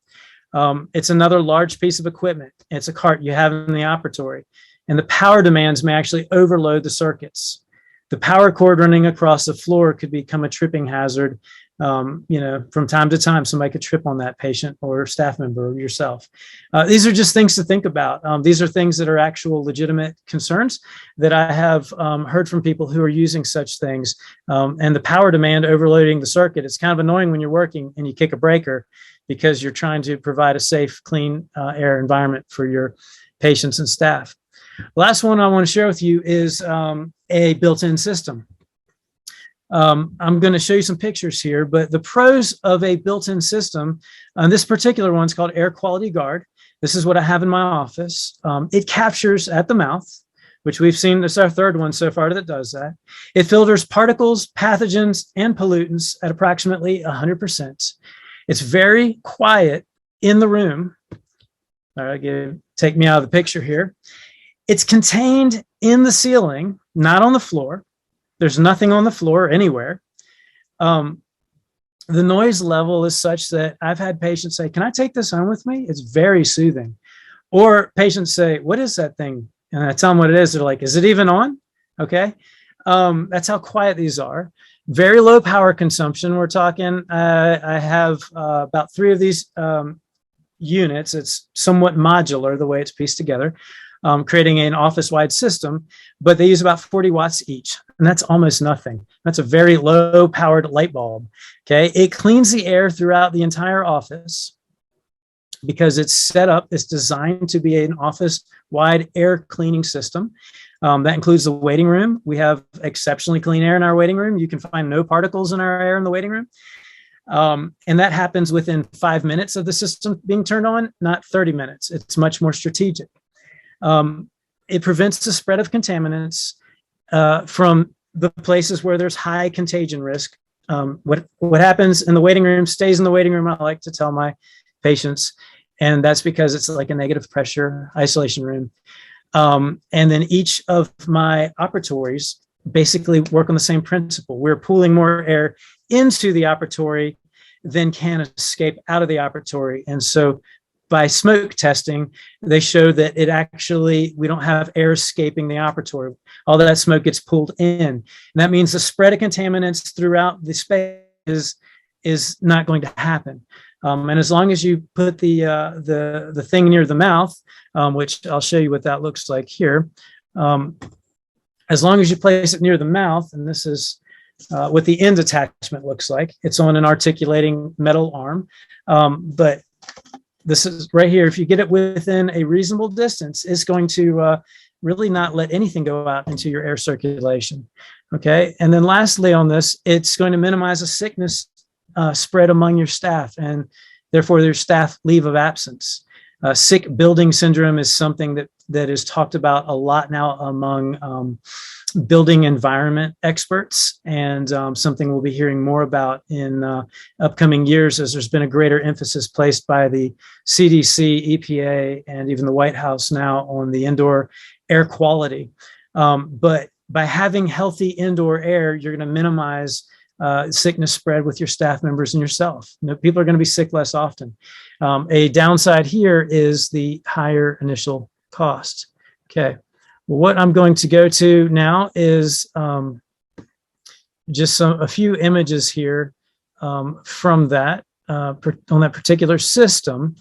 It's another large piece of equipment. It's a cart you have in the operatory, and the power demands may actually overload the circuits. The power cord running across the floor could become a tripping hazard. From time to time, somebody could trip on that patient or staff member or yourself. These are just things to think about. These are things that are actual legitimate concerns that I have heard from people who are using such things. And the power demand overloading the circuit, it's kind of annoying when you're working and you kick a breaker because you're trying to provide a safe, clean air environment for your patients and staff. Last one I want to share with you is a built-in system. I'm going to show you some pictures here, but the pros of a built-in system, and this particular one's called Air Quality Guard. This is what I have in my office. It captures at the mouth, which we've seen. This is our 3rd one so far that does that. It filters particles, pathogens, and pollutants at approximately 100%. It's very quiet in the room. All right, take me out of the picture here. It's contained in the ceiling, not on the floor. There's nothing on the floor anywhere. The noise level is such that I've had patients say, can I take this home with me? It's very soothing. Or patients say, what is that thing? And I tell them what it is. They're like, is it even on? Okay. That's how quiet these are. Very low power consumption. We're talking, I have about 3 of these units. It's somewhat modular, the way it's pieced together. creating an office-wide system, but they use about 40 watts each, and that's almost nothing. That's a very low-powered light bulb, okay? It cleans the air throughout the entire office because it's set up, it's designed to be an office-wide air cleaning system. That includes the waiting room. We have exceptionally clean air in our waiting room. You can find no particles in our air in the waiting room. And that happens within 5 minutes of the system being turned on, not 30 minutes. It's much more strategic. It prevents the spread of contaminants from the places where there's high contagion risk. What happens in the waiting room stays in the waiting room, I like to tell my patients, and that's because it's like a negative pressure isolation room. And then each of my operatories basically work on the same principle. We're pooling more air into the operatory than can escape out of the operatory. And so by smoke testing, they show that we don't have air escaping the operatory. All that smoke gets pulled in. And that means the spread of contaminants throughout the space is not going to happen. And as long as you put the thing near the mouth, which I'll show you what that looks like here. As long as you place it near the mouth, and this is what the end attachment looks like. It's on an articulating metal arm. But this is right here. If you get it within a reasonable distance, it's going to really not let anything go out into your air circulation. Okay. And then lastly on this, it's going to minimize a sickness spread among your staff and therefore their staff leave of absence. Sick building syndrome is something that is talked about a lot now among building environment experts, and something we'll be hearing more about in upcoming years as there's been a greater emphasis placed by the CDC, EPA, and even the White House now on the indoor air quality. But by having healthy indoor air, you're going to minimize sickness spread with your staff members and yourself. People are going to be sick less often. A downside here is the higher initial cost. Okay. What I'm going to go to now is just a few images here from that on that particular system.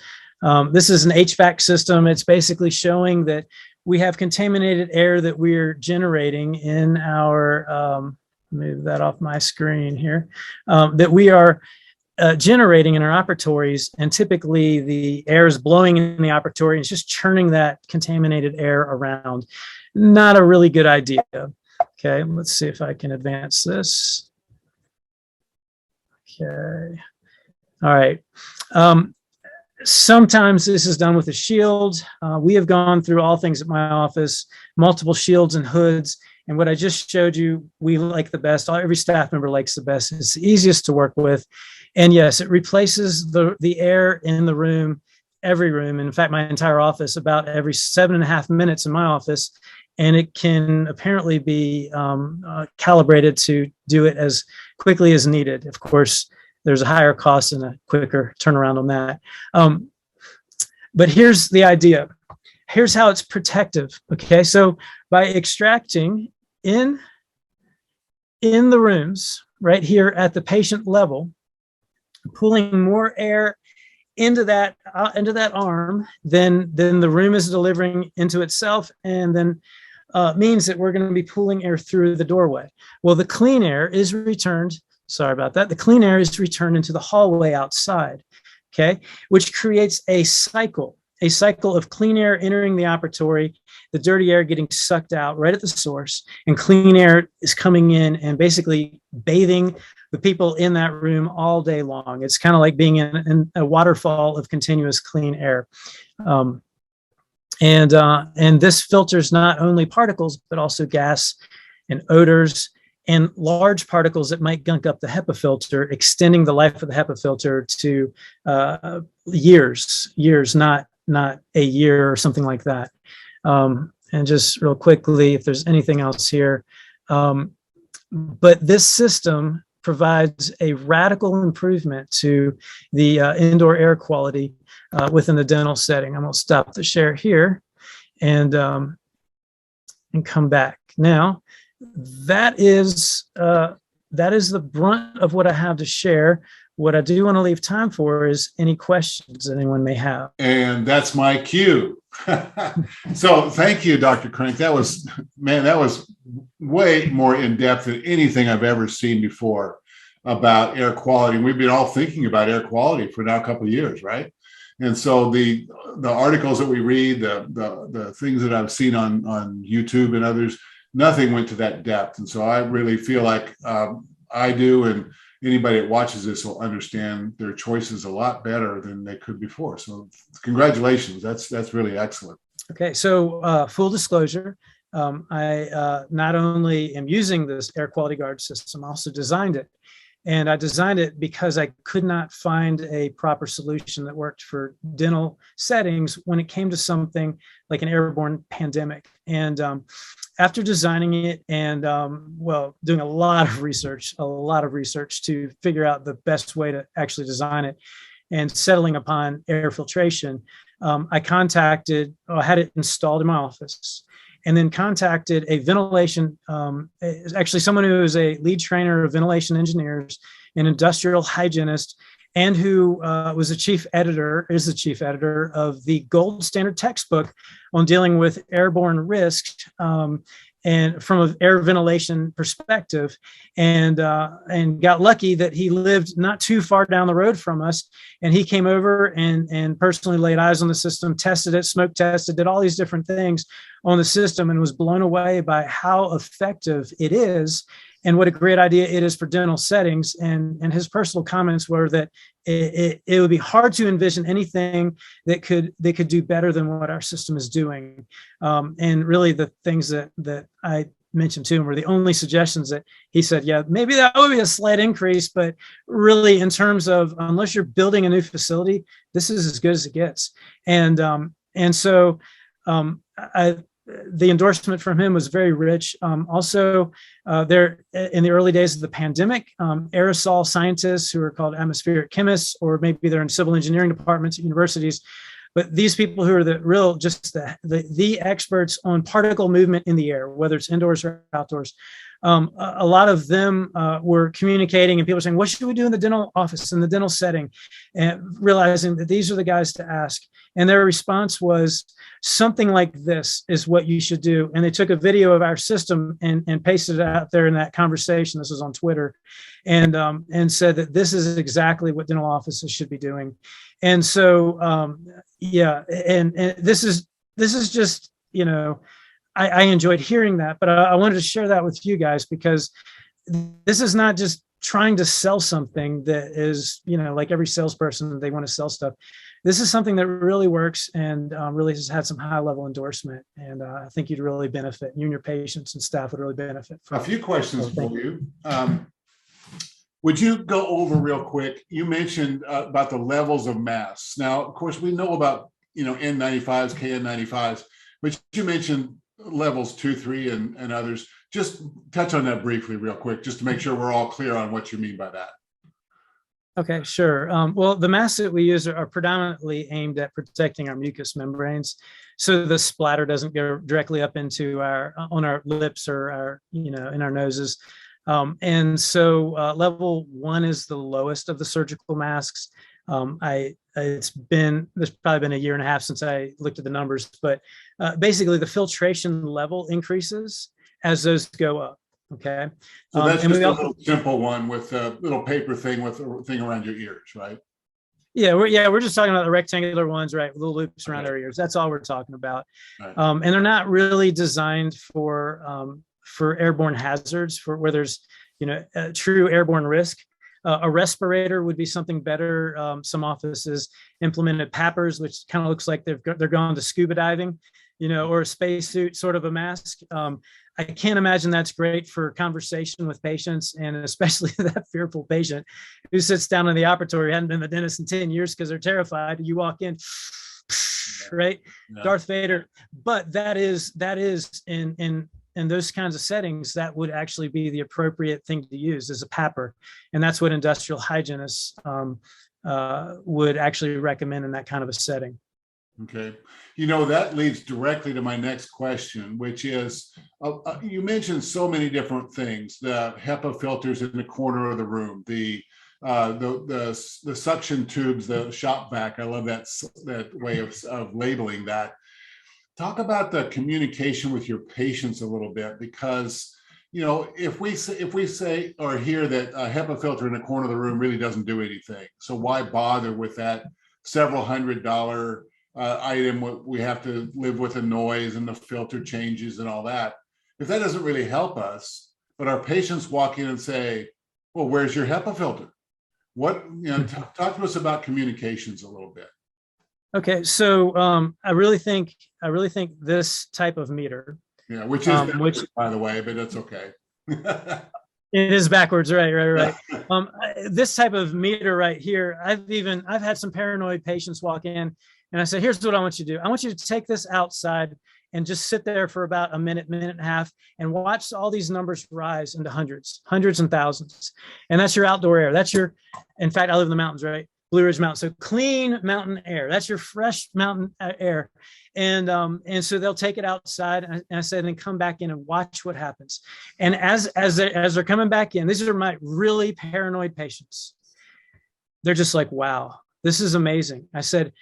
This is an HVAC system. It's basically showing that we have contaminated air that we're generating in our, move that off my screen here, that we are generating in our operatories, and typically the air is blowing in the operatory and it's just churning that contaminated air around. Not a really good idea. Okay, let's see if I can advance this. Okay, all right. Sometimes this is done with a shield. We have gone through all things at my office, multiple shields and hoods. And what I just showed you, we like the best. Every staff member likes the best. It's the easiest to work with. And yes, it replaces the air in the room, every room. In fact, my entire office, about every 7.5 minutes in my office. And it can apparently be calibrated to do it as quickly as needed. Of course, there's a higher cost and a quicker turnaround on that. But here's the idea. Here's how it's protective. Okay, so by extracting in the rooms right here at the patient level, pulling more air into that arm than the room is delivering into itself, and then means that we're going to be pulling air through the doorway. Well, the clean air is returned. Sorry about that. The clean air is returned into the hallway outside. Okay, which creates a cycle of clean air entering the operatory, the dirty air getting sucked out right at the source, and clean air is coming in and basically bathing the people in that room all day long. It's kind of like being in a waterfall of continuous clean air. And this filters not only particles, but also gas and odors and large particles that might gunk up the HEPA filter, extending the life of the HEPA filter to years, not a year or something like that. And just real quickly, if there's anything else here, but this system provides a radical improvement to the indoor air quality within the dental setting. I'm going to stop the share here and come back. Now, that is the brunt of what I have to share. What I do want to leave time for is any questions anyone may have. And that's my cue. So thank you, Dr. Crank. That was way more in depth than anything I've ever seen before about air quality. We've been all thinking about air quality for now a couple of years, right? And so the articles that we read, the things that I've seen on YouTube and others, nothing went to that depth. And so I really feel like I do, and anybody that watches this will understand their choices a lot better than they could before. So congratulations. That's really excellent. Okay, so full disclosure, I not only am using this air quality guard system, I also designed it. And I designed it because I could not find a proper solution that worked for dental settings when it came to something like an airborne pandemic. And after designing it and, doing a lot of research to figure out the best way to actually design it and settling upon air filtration, I had it installed in my office, and then contacted a ventilation, actually someone who is a lead trainer of ventilation engineers, an industrial hygienist, and who is the chief editor of the gold standard textbook on dealing with airborne risk, and from an air ventilation perspective, and got lucky that he lived not too far down the road from us, and he came over and personally laid eyes on the system, tested it, smoke tested, did all these different things on the system, and was blown away by how effective it is and what a great idea it is for dental settings. And his personal comments were that it would be hard to envision anything that could do better than what our system is doing. And really the things that I mentioned to him were the only suggestions that he said, yeah, maybe that would be a slight increase, but really in terms of, unless you're building a new facility, this is as good as it gets. The endorsement from him was very rich. Also, there in the early days of the pandemic, aerosol scientists who are called atmospheric chemists, or maybe they're in civil engineering departments at universities, but these people who are the experts on particle movement in the air, whether it's indoors or outdoors, a lot of them were communicating, and people were saying, what should we do in the dental office, in the dental setting? And realizing that these are the guys to ask. And their response was, something like this is what you should do. And they took a video of our system and pasted it out there in that conversation. This was on Twitter, and said that this is exactly what dental offices should be doing. And so, and this is just, I enjoyed hearing that, but I wanted to share that with you guys, because this is not just trying to sell something that is, like every salesperson, they want to sell stuff. This is something that really works and really has had some high level endorsement. And I think you'd really benefit. You and your patients and staff would really benefit from a few questions for you. Would you go over real quick? You mentioned about the levels of masks. Now, of course, we know about, N95s, KN95s, but you mentioned levels 2, 3, and others. Just touch on that briefly real quick, just to make sure we're all clear on what you mean by that. Okay, sure. Well, the masks that we use are predominantly aimed at protecting our mucous membranes, so the splatter doesn't go directly up into on our lips or our, in our noses. And so level 1 is the lowest of the surgical masks. There's probably been a year and a half since I looked at the numbers, but basically the filtration level increases as those go up. Okay. So that's just a little simple one with a little paper thing with a thing around your ears, right? Yeah, we're just talking about the rectangular ones, right? With little loops around our ears. That's all we're talking about. Right. And they're not really designed for airborne hazards, for where there's, a true airborne risk. A respirator would be something better. Some offices implemented PAPRs, which kind of looks like they're going to scuba diving, or a spacesuit sort of a mask. I can't imagine that's great for conversation with patients, and especially that fearful patient who sits down in the operatory, hadn't been to the dentist in 10 years because they're terrified. You walk in, right? Yeah. Darth Vader. But that is in those kinds of settings, that would actually be the appropriate thing to use, as a PAPR. And that's what industrial hygienists would actually recommend in that kind of a setting. Okay. That leads directly to my next question, which is, you mentioned so many different things: the HEPA filters in the corner of the room, the suction tubes, the Shopvac. I love that way of labeling that. talk about the communication with your patients a little bit, because if we say or hear that a HEPA filter in the corner of the room really doesn't do anything, so why bother with that several $100 item? We have to live with the noise and the filter changes and all that. If that doesn't really help us, but our patients walk in and say, "Well, where's your HEPA filter?" Talk to us about communications a little bit. Okay, so I really think this type of meter, Yeah, which by the way, but that's okay. It is backwards, right. This type of meter right here, I've had some paranoid patients walk in, and I said, "Here's what I want you to do. I want you to take this outside and just sit there for about a minute and a half, and watch all these numbers rise into hundreds and thousands. And that's your outdoor air. In fact, I live in the mountains, right? Blue Ridge Mountain. So clean mountain air. That's your fresh mountain air." And so they'll take it outside, and I said, and come back in and watch what happens. And as they're coming back in, these are my really paranoid patients. They're just like, "Wow, this is amazing." I said,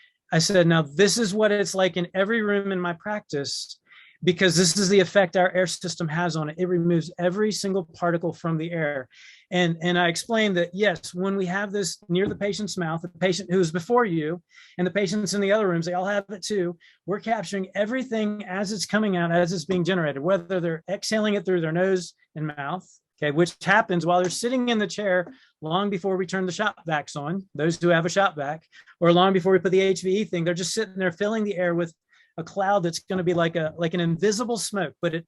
"Now this is what it's like in every room in my practice, because this is the effect our air system has on it. It removes every single particle from the air." And I explained that, yes, when we have this near the patient's mouth, the patient who's before you and the patients in the other rooms, they all have it too. We're capturing everything as it's coming out, as it's being generated, whether they're exhaling it through their nose and mouth, okay, which happens while they're sitting in the chair long before we turn the Shopvacs on, those who have a Shopvac, or long before we put the HVE thing. They're just sitting there filling the air with a cloud that's going to be like an invisible smoke, but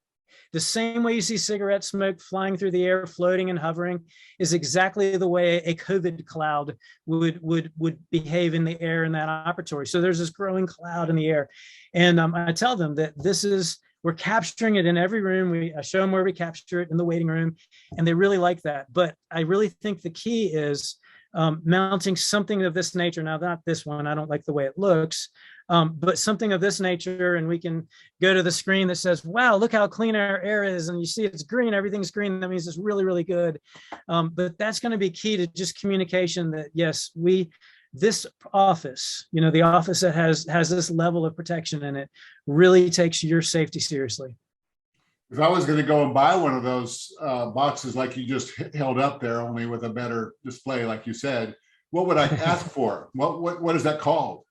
the same way you see cigarette smoke flying through the air, floating and hovering, is exactly the way a COVID cloud would behave in the air in that operatory. So there's this growing cloud in the air, and I tell them that we're capturing it in every room. I show them where we capture it in the waiting room, and they really like that. But I really think the key is mounting something of this nature. Now, not this one, I don't like the way it looks, but something of this nature, and we can go to the screen that says, "Wow, look how clean our air is," and you see it's green, everything's green. That means it's really, really good. But that's going to be key to just communication, that yes, this office, the office that has this level of protection in it, really takes your safety seriously. If I was going to go and buy one of those boxes like you just held up there, only with a better display, like you said, what would I ask for? What is that called?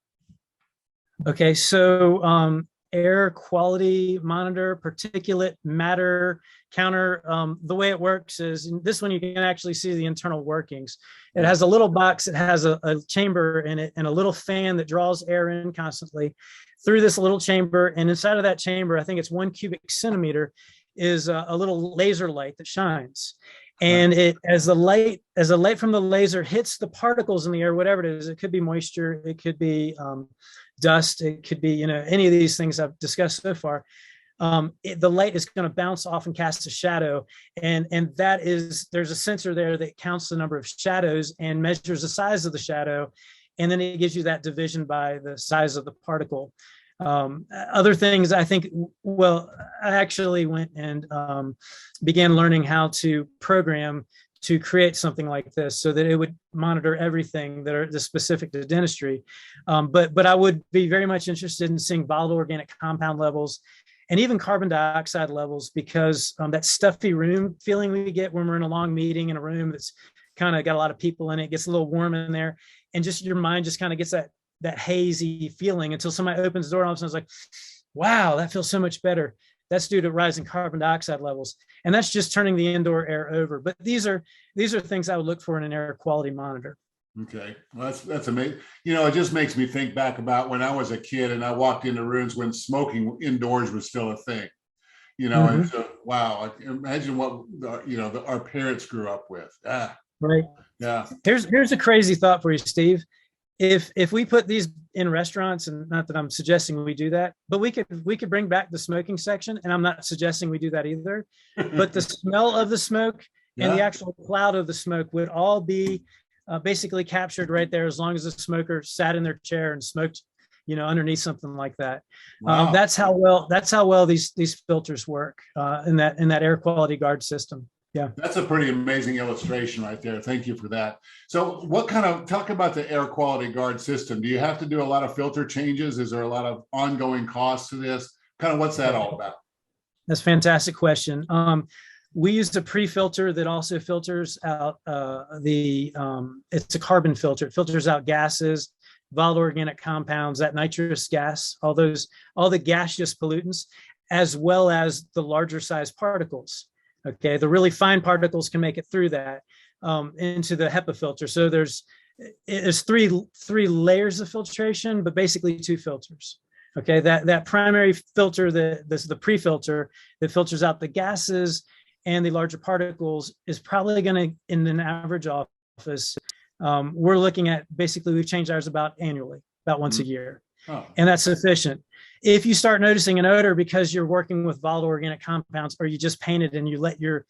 Okay, so air quality monitor, particulate matter counter. The way it works is, in this one you can actually see the internal workings. It has a little box. It has a chamber in it and a little fan that draws air in constantly through this little chamber. And inside of that chamber, I think it's 1 cubic centimeter, is a little laser light that shines. And as the light from the laser hits the particles in the air, whatever it is, it could be moisture, it could be dust, it could be any of these things I've discussed so far. The light is going to bounce off and cast a shadow, and there's a sensor there that counts the number of shadows and measures the size of the shadow, and then it gives you that division by the size of the particle. Other things, I think, well, I actually went and began learning how to program to create something like this so that it would monitor everything that are specific to dentistry. But I would be very much interested in seeing volatile organic compound levels and even carbon dioxide levels, because that stuffy room feeling we get when we're in a long meeting in a room that's kind of got a lot of people in it, gets a little warm in there, and just your mind just kind of gets that hazy feeling until somebody opens the door and all of a sudden it's like, "Wow, that feels so much better." That's due to rising carbon dioxide levels, and that's just turning the indoor air over. But these are things I would look for in an air quality monitor. Okay, well, that's amazing. It just makes me think back about when I was a kid and I walked into rooms when smoking indoors was still a thing. And so, wow, imagine what our parents grew up with. Right. Yeah. Here's a crazy thought for you, Steve. If we put these in restaurants, and not that I'm suggesting we do that, but we could bring back the smoking section, and I'm not suggesting we do that either. But the smell of the smoke and the actual cloud of the smoke would all be basically captured right there, as long as the smoker sat in their chair and smoked, underneath something like that. Wow. That's how well these filters work in that air quality guard system. Yeah, that's a pretty amazing illustration right there. Thank you for that. So talk about the air quality guard system. Do you have to do a lot of filter changes? Is there a lot of ongoing costs to this? Kind of what's that all about? That's a fantastic question. We use a pre-filter that also filters out it's a carbon filter. It filters out gases, volatile organic compounds, that nitrous gas, all the gaseous pollutants, as well as the larger size particles. Okay, the really fine particles can make it through that into the HEPA filter. So there's three layers of filtration, but basically two filters. Okay, that primary filter, this is the pre-filter that filters out the gases and the larger particles, is probably going to, in an average office, we're looking at, basically we've changed ours about annually, about once a year. Oh. And that's sufficient. If you start noticing an odor because you're working with volatile organic compounds, or you just painted and you let your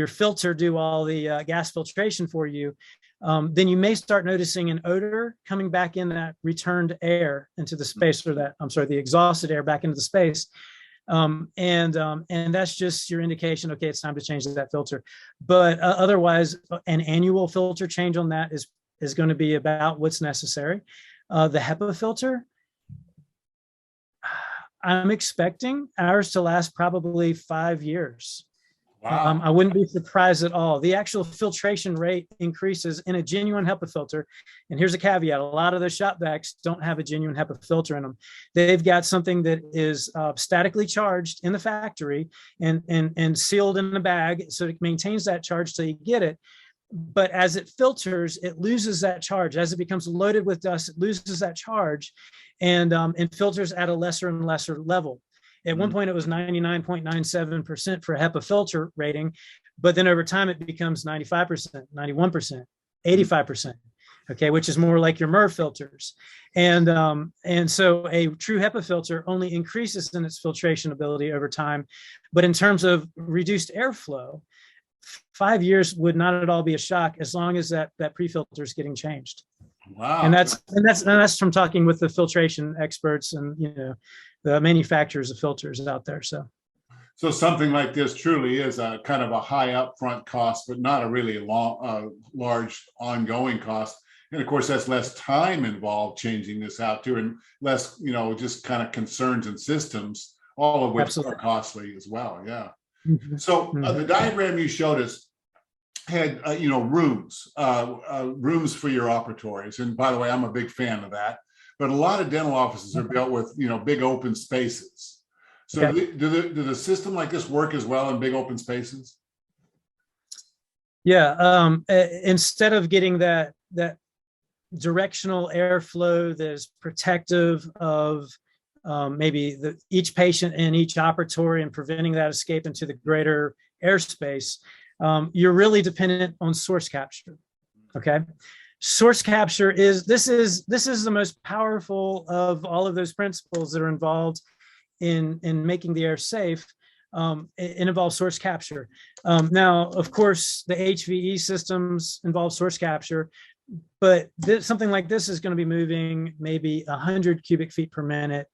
filter do all the gas filtration for you, then you may start noticing an odor coming back in that returned air into the space, or the exhausted air back into the space. And that's just your indication, okay, it's time to change that filter. But otherwise, an annual filter change on that is going to be about what's necessary. The HEPA filter, I'm expecting ours to last probably 5 years. Wow. I wouldn't be surprised at all. The actual filtration rate increases in a genuine HEPA filter. And here's a caveat. A lot of the Shopvacs don't have a genuine HEPA filter in them. They've got something that is statically charged in the factory and sealed in a bag, so it maintains that charge till you get it. But as it filters, it loses that charge. As it becomes loaded with dust, it loses that charge and filters at a lesser and lesser level. At one point, it was 99.97% for a HEPA filter rating, but then over time, it becomes 95%, 91%, 85%, okay, which is more like your MERV filters. And so a true HEPA filter only increases in its filtration ability over time. But in terms of reduced airflow, 5 years would not at all be a shock, as long as that pre-filter is getting changed. Wow. And that's from talking with the filtration experts and the manufacturers of filters out there. So something like this truly is a kind of a high upfront cost, but not a really large ongoing cost. And of course, that's less time involved changing this out too, and less, just kind of concerns and systems, all of which Absolutely. are costly as well. Yeah. Mm-hmm. So the diagram you showed us had, rooms for your operatories. And by the way, I'm a big fan of that. But a lot of dental offices are built with, big open spaces. So okay. do the system like this work as well in big open spaces? Yeah. Instead of getting that directional airflow that is protective of maybe each patient in each operatory and preventing that escape into the greater airspace, you're really dependent on source capture. Okay. Source capture is the most powerful of all of those principles that are involved in making the air safe. It involves source capture. Now, of course, the HVE systems involve source capture, but something like this is going to be moving maybe 100 cubic feet per minute,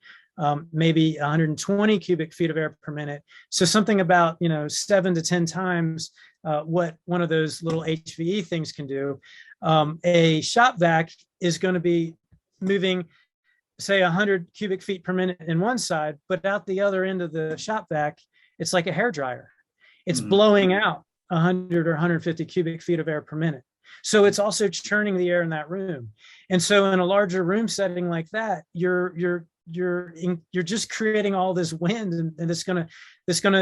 maybe 120 cubic feet of air per minute. So something about 7 to 10 times what one of those little HVE things can do. A Shopvac is going to be moving, say, 100 cubic feet per minute in one side, but out the other end of the Shopvac, it's like a hairdryer. It's blowing out 100 or 150 cubic feet of air per minute. So it's also churning the air in that room. And so in a larger room setting like that, you're just creating all this wind, and it's gonna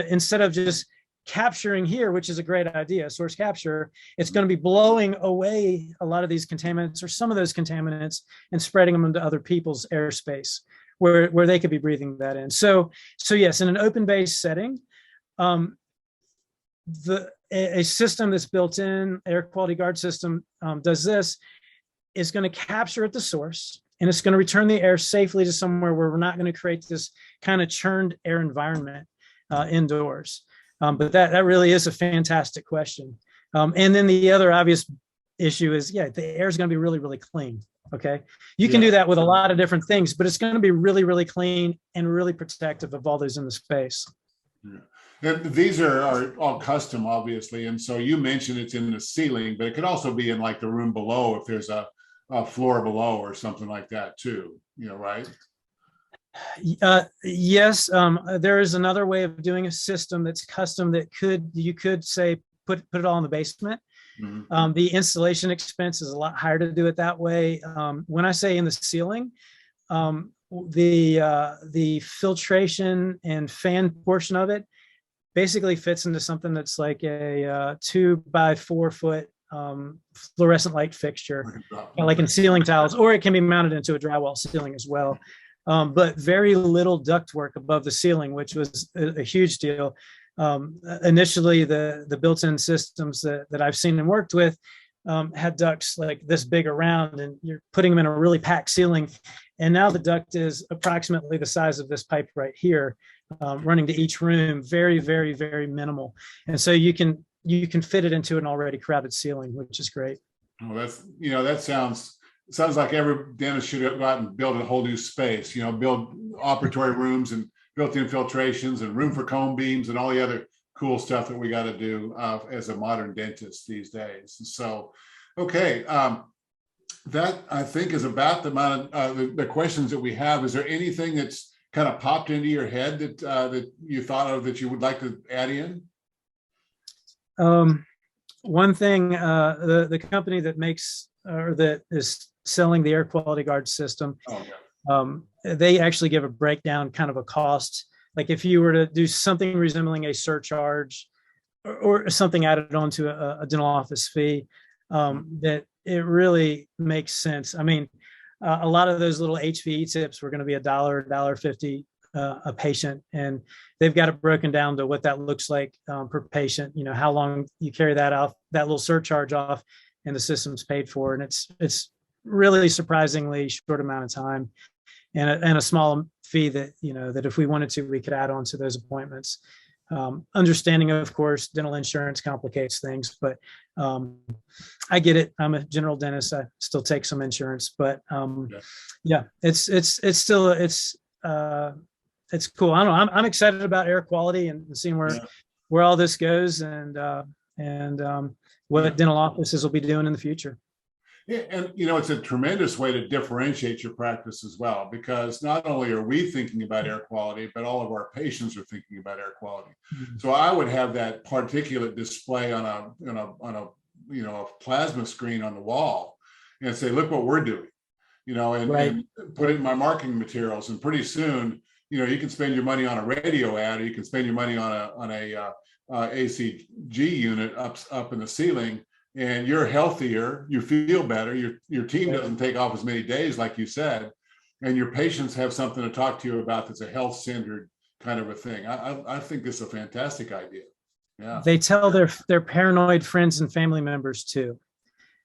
instead of just capturing here, which is a great idea, source capture, it's going to be blowing away a lot of these contaminants, or some of those contaminants, and spreading them into other people's airspace where they could be breathing that in. So yes, in an open base setting, a system that's built in, air quality guard system, does this, is going to capture at the source, and it's going to return the air safely to somewhere where we're not going to create this kind of churned air environment indoors. But that really is a fantastic question. And then the other obvious issue is, the air is going to be really, really clean. Okay. You can do that with a lot of different things, but it's going to be really, really clean and really protective of all those in the space. Yeah. And these are all custom, obviously. And so you mentioned it's in the ceiling, but it could also be in like the room below if there's a floor below or something like that too, right? Yes, there is another way of doing a system that's custom that you could say put it all in the basement. Mhm. The installation expense is a lot higher to do it that way. When I say in the ceiling, the filtration and fan portion of it basically fits into something that's like a 2 by 4 foot fluorescent light fixture, like in ceiling tiles, or it can be mounted into a drywall ceiling as well. But very little ductwork above the ceiling, which was a huge deal. Initially, the built-in systems that I've seen and worked with had ducts like this big around, and you're putting them in a really packed ceiling. And now the duct is approximately the size of this pipe right here, running to each room. Very, very, very minimal. And so you can fit it into an already crowded ceiling, which is great. Well, that sounds like every dentist should go out and build a whole new space, build operatory rooms and built-in filtrations and room for cone beams and all the other cool stuff that we got to do as a modern dentist these days. So, okay, that I think is about the amount of the questions that we have. Is there anything that's kind of popped into your head that you thought of that you would like to add in? One thing, the company that makes or that is selling the air quality guard system, Oh, yeah. they actually give a breakdown, kind of a cost. Like if you were to do something resembling a surcharge or something added onto a dental office fee, that it really makes sense. I mean, a lot of those little HVE tips were going to be $1.50 a patient, and they've got it broken down to what that looks like per patient. How long you carry that off, that little surcharge off, and the system's paid for, and it's really surprisingly short amount of time, and a small fee that that if we wanted to, we could add on to those appointments. Understanding, of course, dental insurance complicates things, but I get it. I'm a general dentist. I still take some insurance, but yeah, it's still it's cool. I don't know. I'm excited about air quality and seeing where all this goes, and what dental offices will be doing in the future. Yeah, and it's a tremendous way to differentiate your practice as well, because not only are we thinking about air quality, but all of our patients are thinking about air quality. Mm-hmm. So I would have that particulate display on a plasma screen on the wall, and say, look what we're doing, and put it in my marketing materials. And pretty soon, you can spend your money on a radio ad, or you can spend your money on a ACG unit up in the ceiling. And you're healthier, you feel better, your team doesn't take off as many days, like you said, and your patients have something to talk to you about that's a health-centered kind of a thing. I think this is a fantastic idea. Yeah. They tell their paranoid friends and family members too.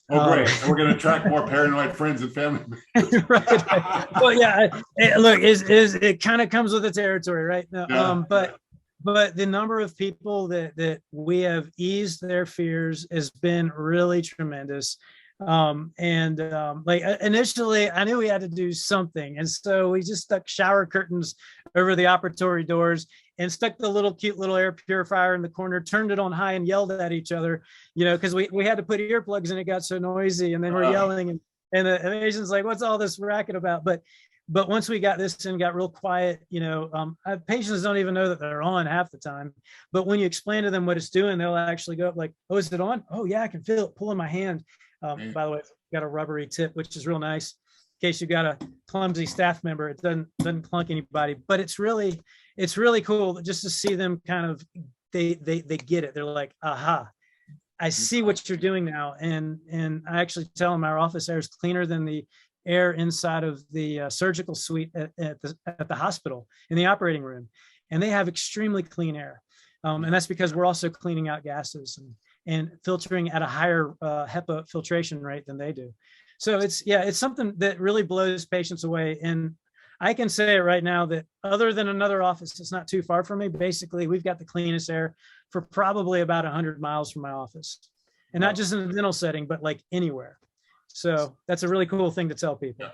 Oh, great. We're going to attract more paranoid friends and family members. Right. Well, yeah, look, it kind of comes with the territory, right? Yeah. But the number of people that we have eased their fears has been really tremendous. Like initially I knew we had to do something. And so we just stuck shower curtains over the operatory doors and stuck the cute little air purifier in the corner, turned it on high and yelled at each other, because we had to put earplugs in. It got so noisy, and then we're yelling, and the patient's like, what's all this racket about? But once we got this and got real quiet, patients don't even know that they're on half the time. But when you explain to them what it's doing, they'll actually go up like, oh, is it on? Oh, yeah, I can feel it pulling my hand. By the way, it's got a rubbery tip, which is real nice. In case you've got a clumsy staff member, it doesn't clunk anybody. But it's really cool just to see them kind of, they get it. They're like, aha, I see what you're doing now. And I actually tell them our office air is cleaner than the air inside of the surgical suite at the hospital in the operating room, and they have extremely clean air, and that's because we're also cleaning out gases and filtering at a higher HEPA filtration rate than they do. So it's something that really blows patients away. And I can say it right now that other than another office that's not too far from me, basically we've got the cleanest air for probably about 100 miles from my office, and not just in a dental setting, but like anywhere. So that's a really cool thing to tell people. Yeah.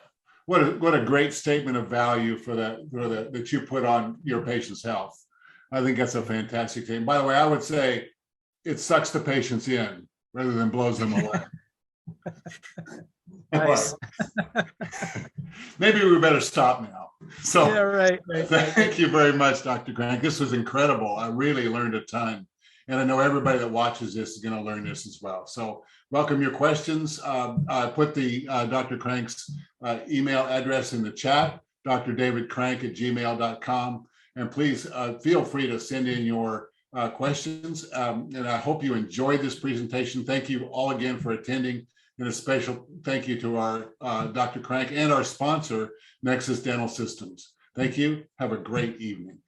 What a great statement of value that you put on your patient's health. I think that's a fantastic thing. By the way, I would say it sucks the patients in rather than blows them away. Nice. Maybe we better stop now. So Yeah, right. thank you very much, Dr. Crank. This was incredible. I really learned a ton. And I know everybody that watches this is going to learn this as well. So welcome your questions. I put the Dr. Crank's email address in the chat, drdavidcrank@gmail.com. And please feel free to send in your questions. And I hope you enjoyed this presentation. Thank you all again for attending. And a special thank you to our Dr. Crank and our sponsor, Nexus Dental Systems. Thank you. Have a great evening.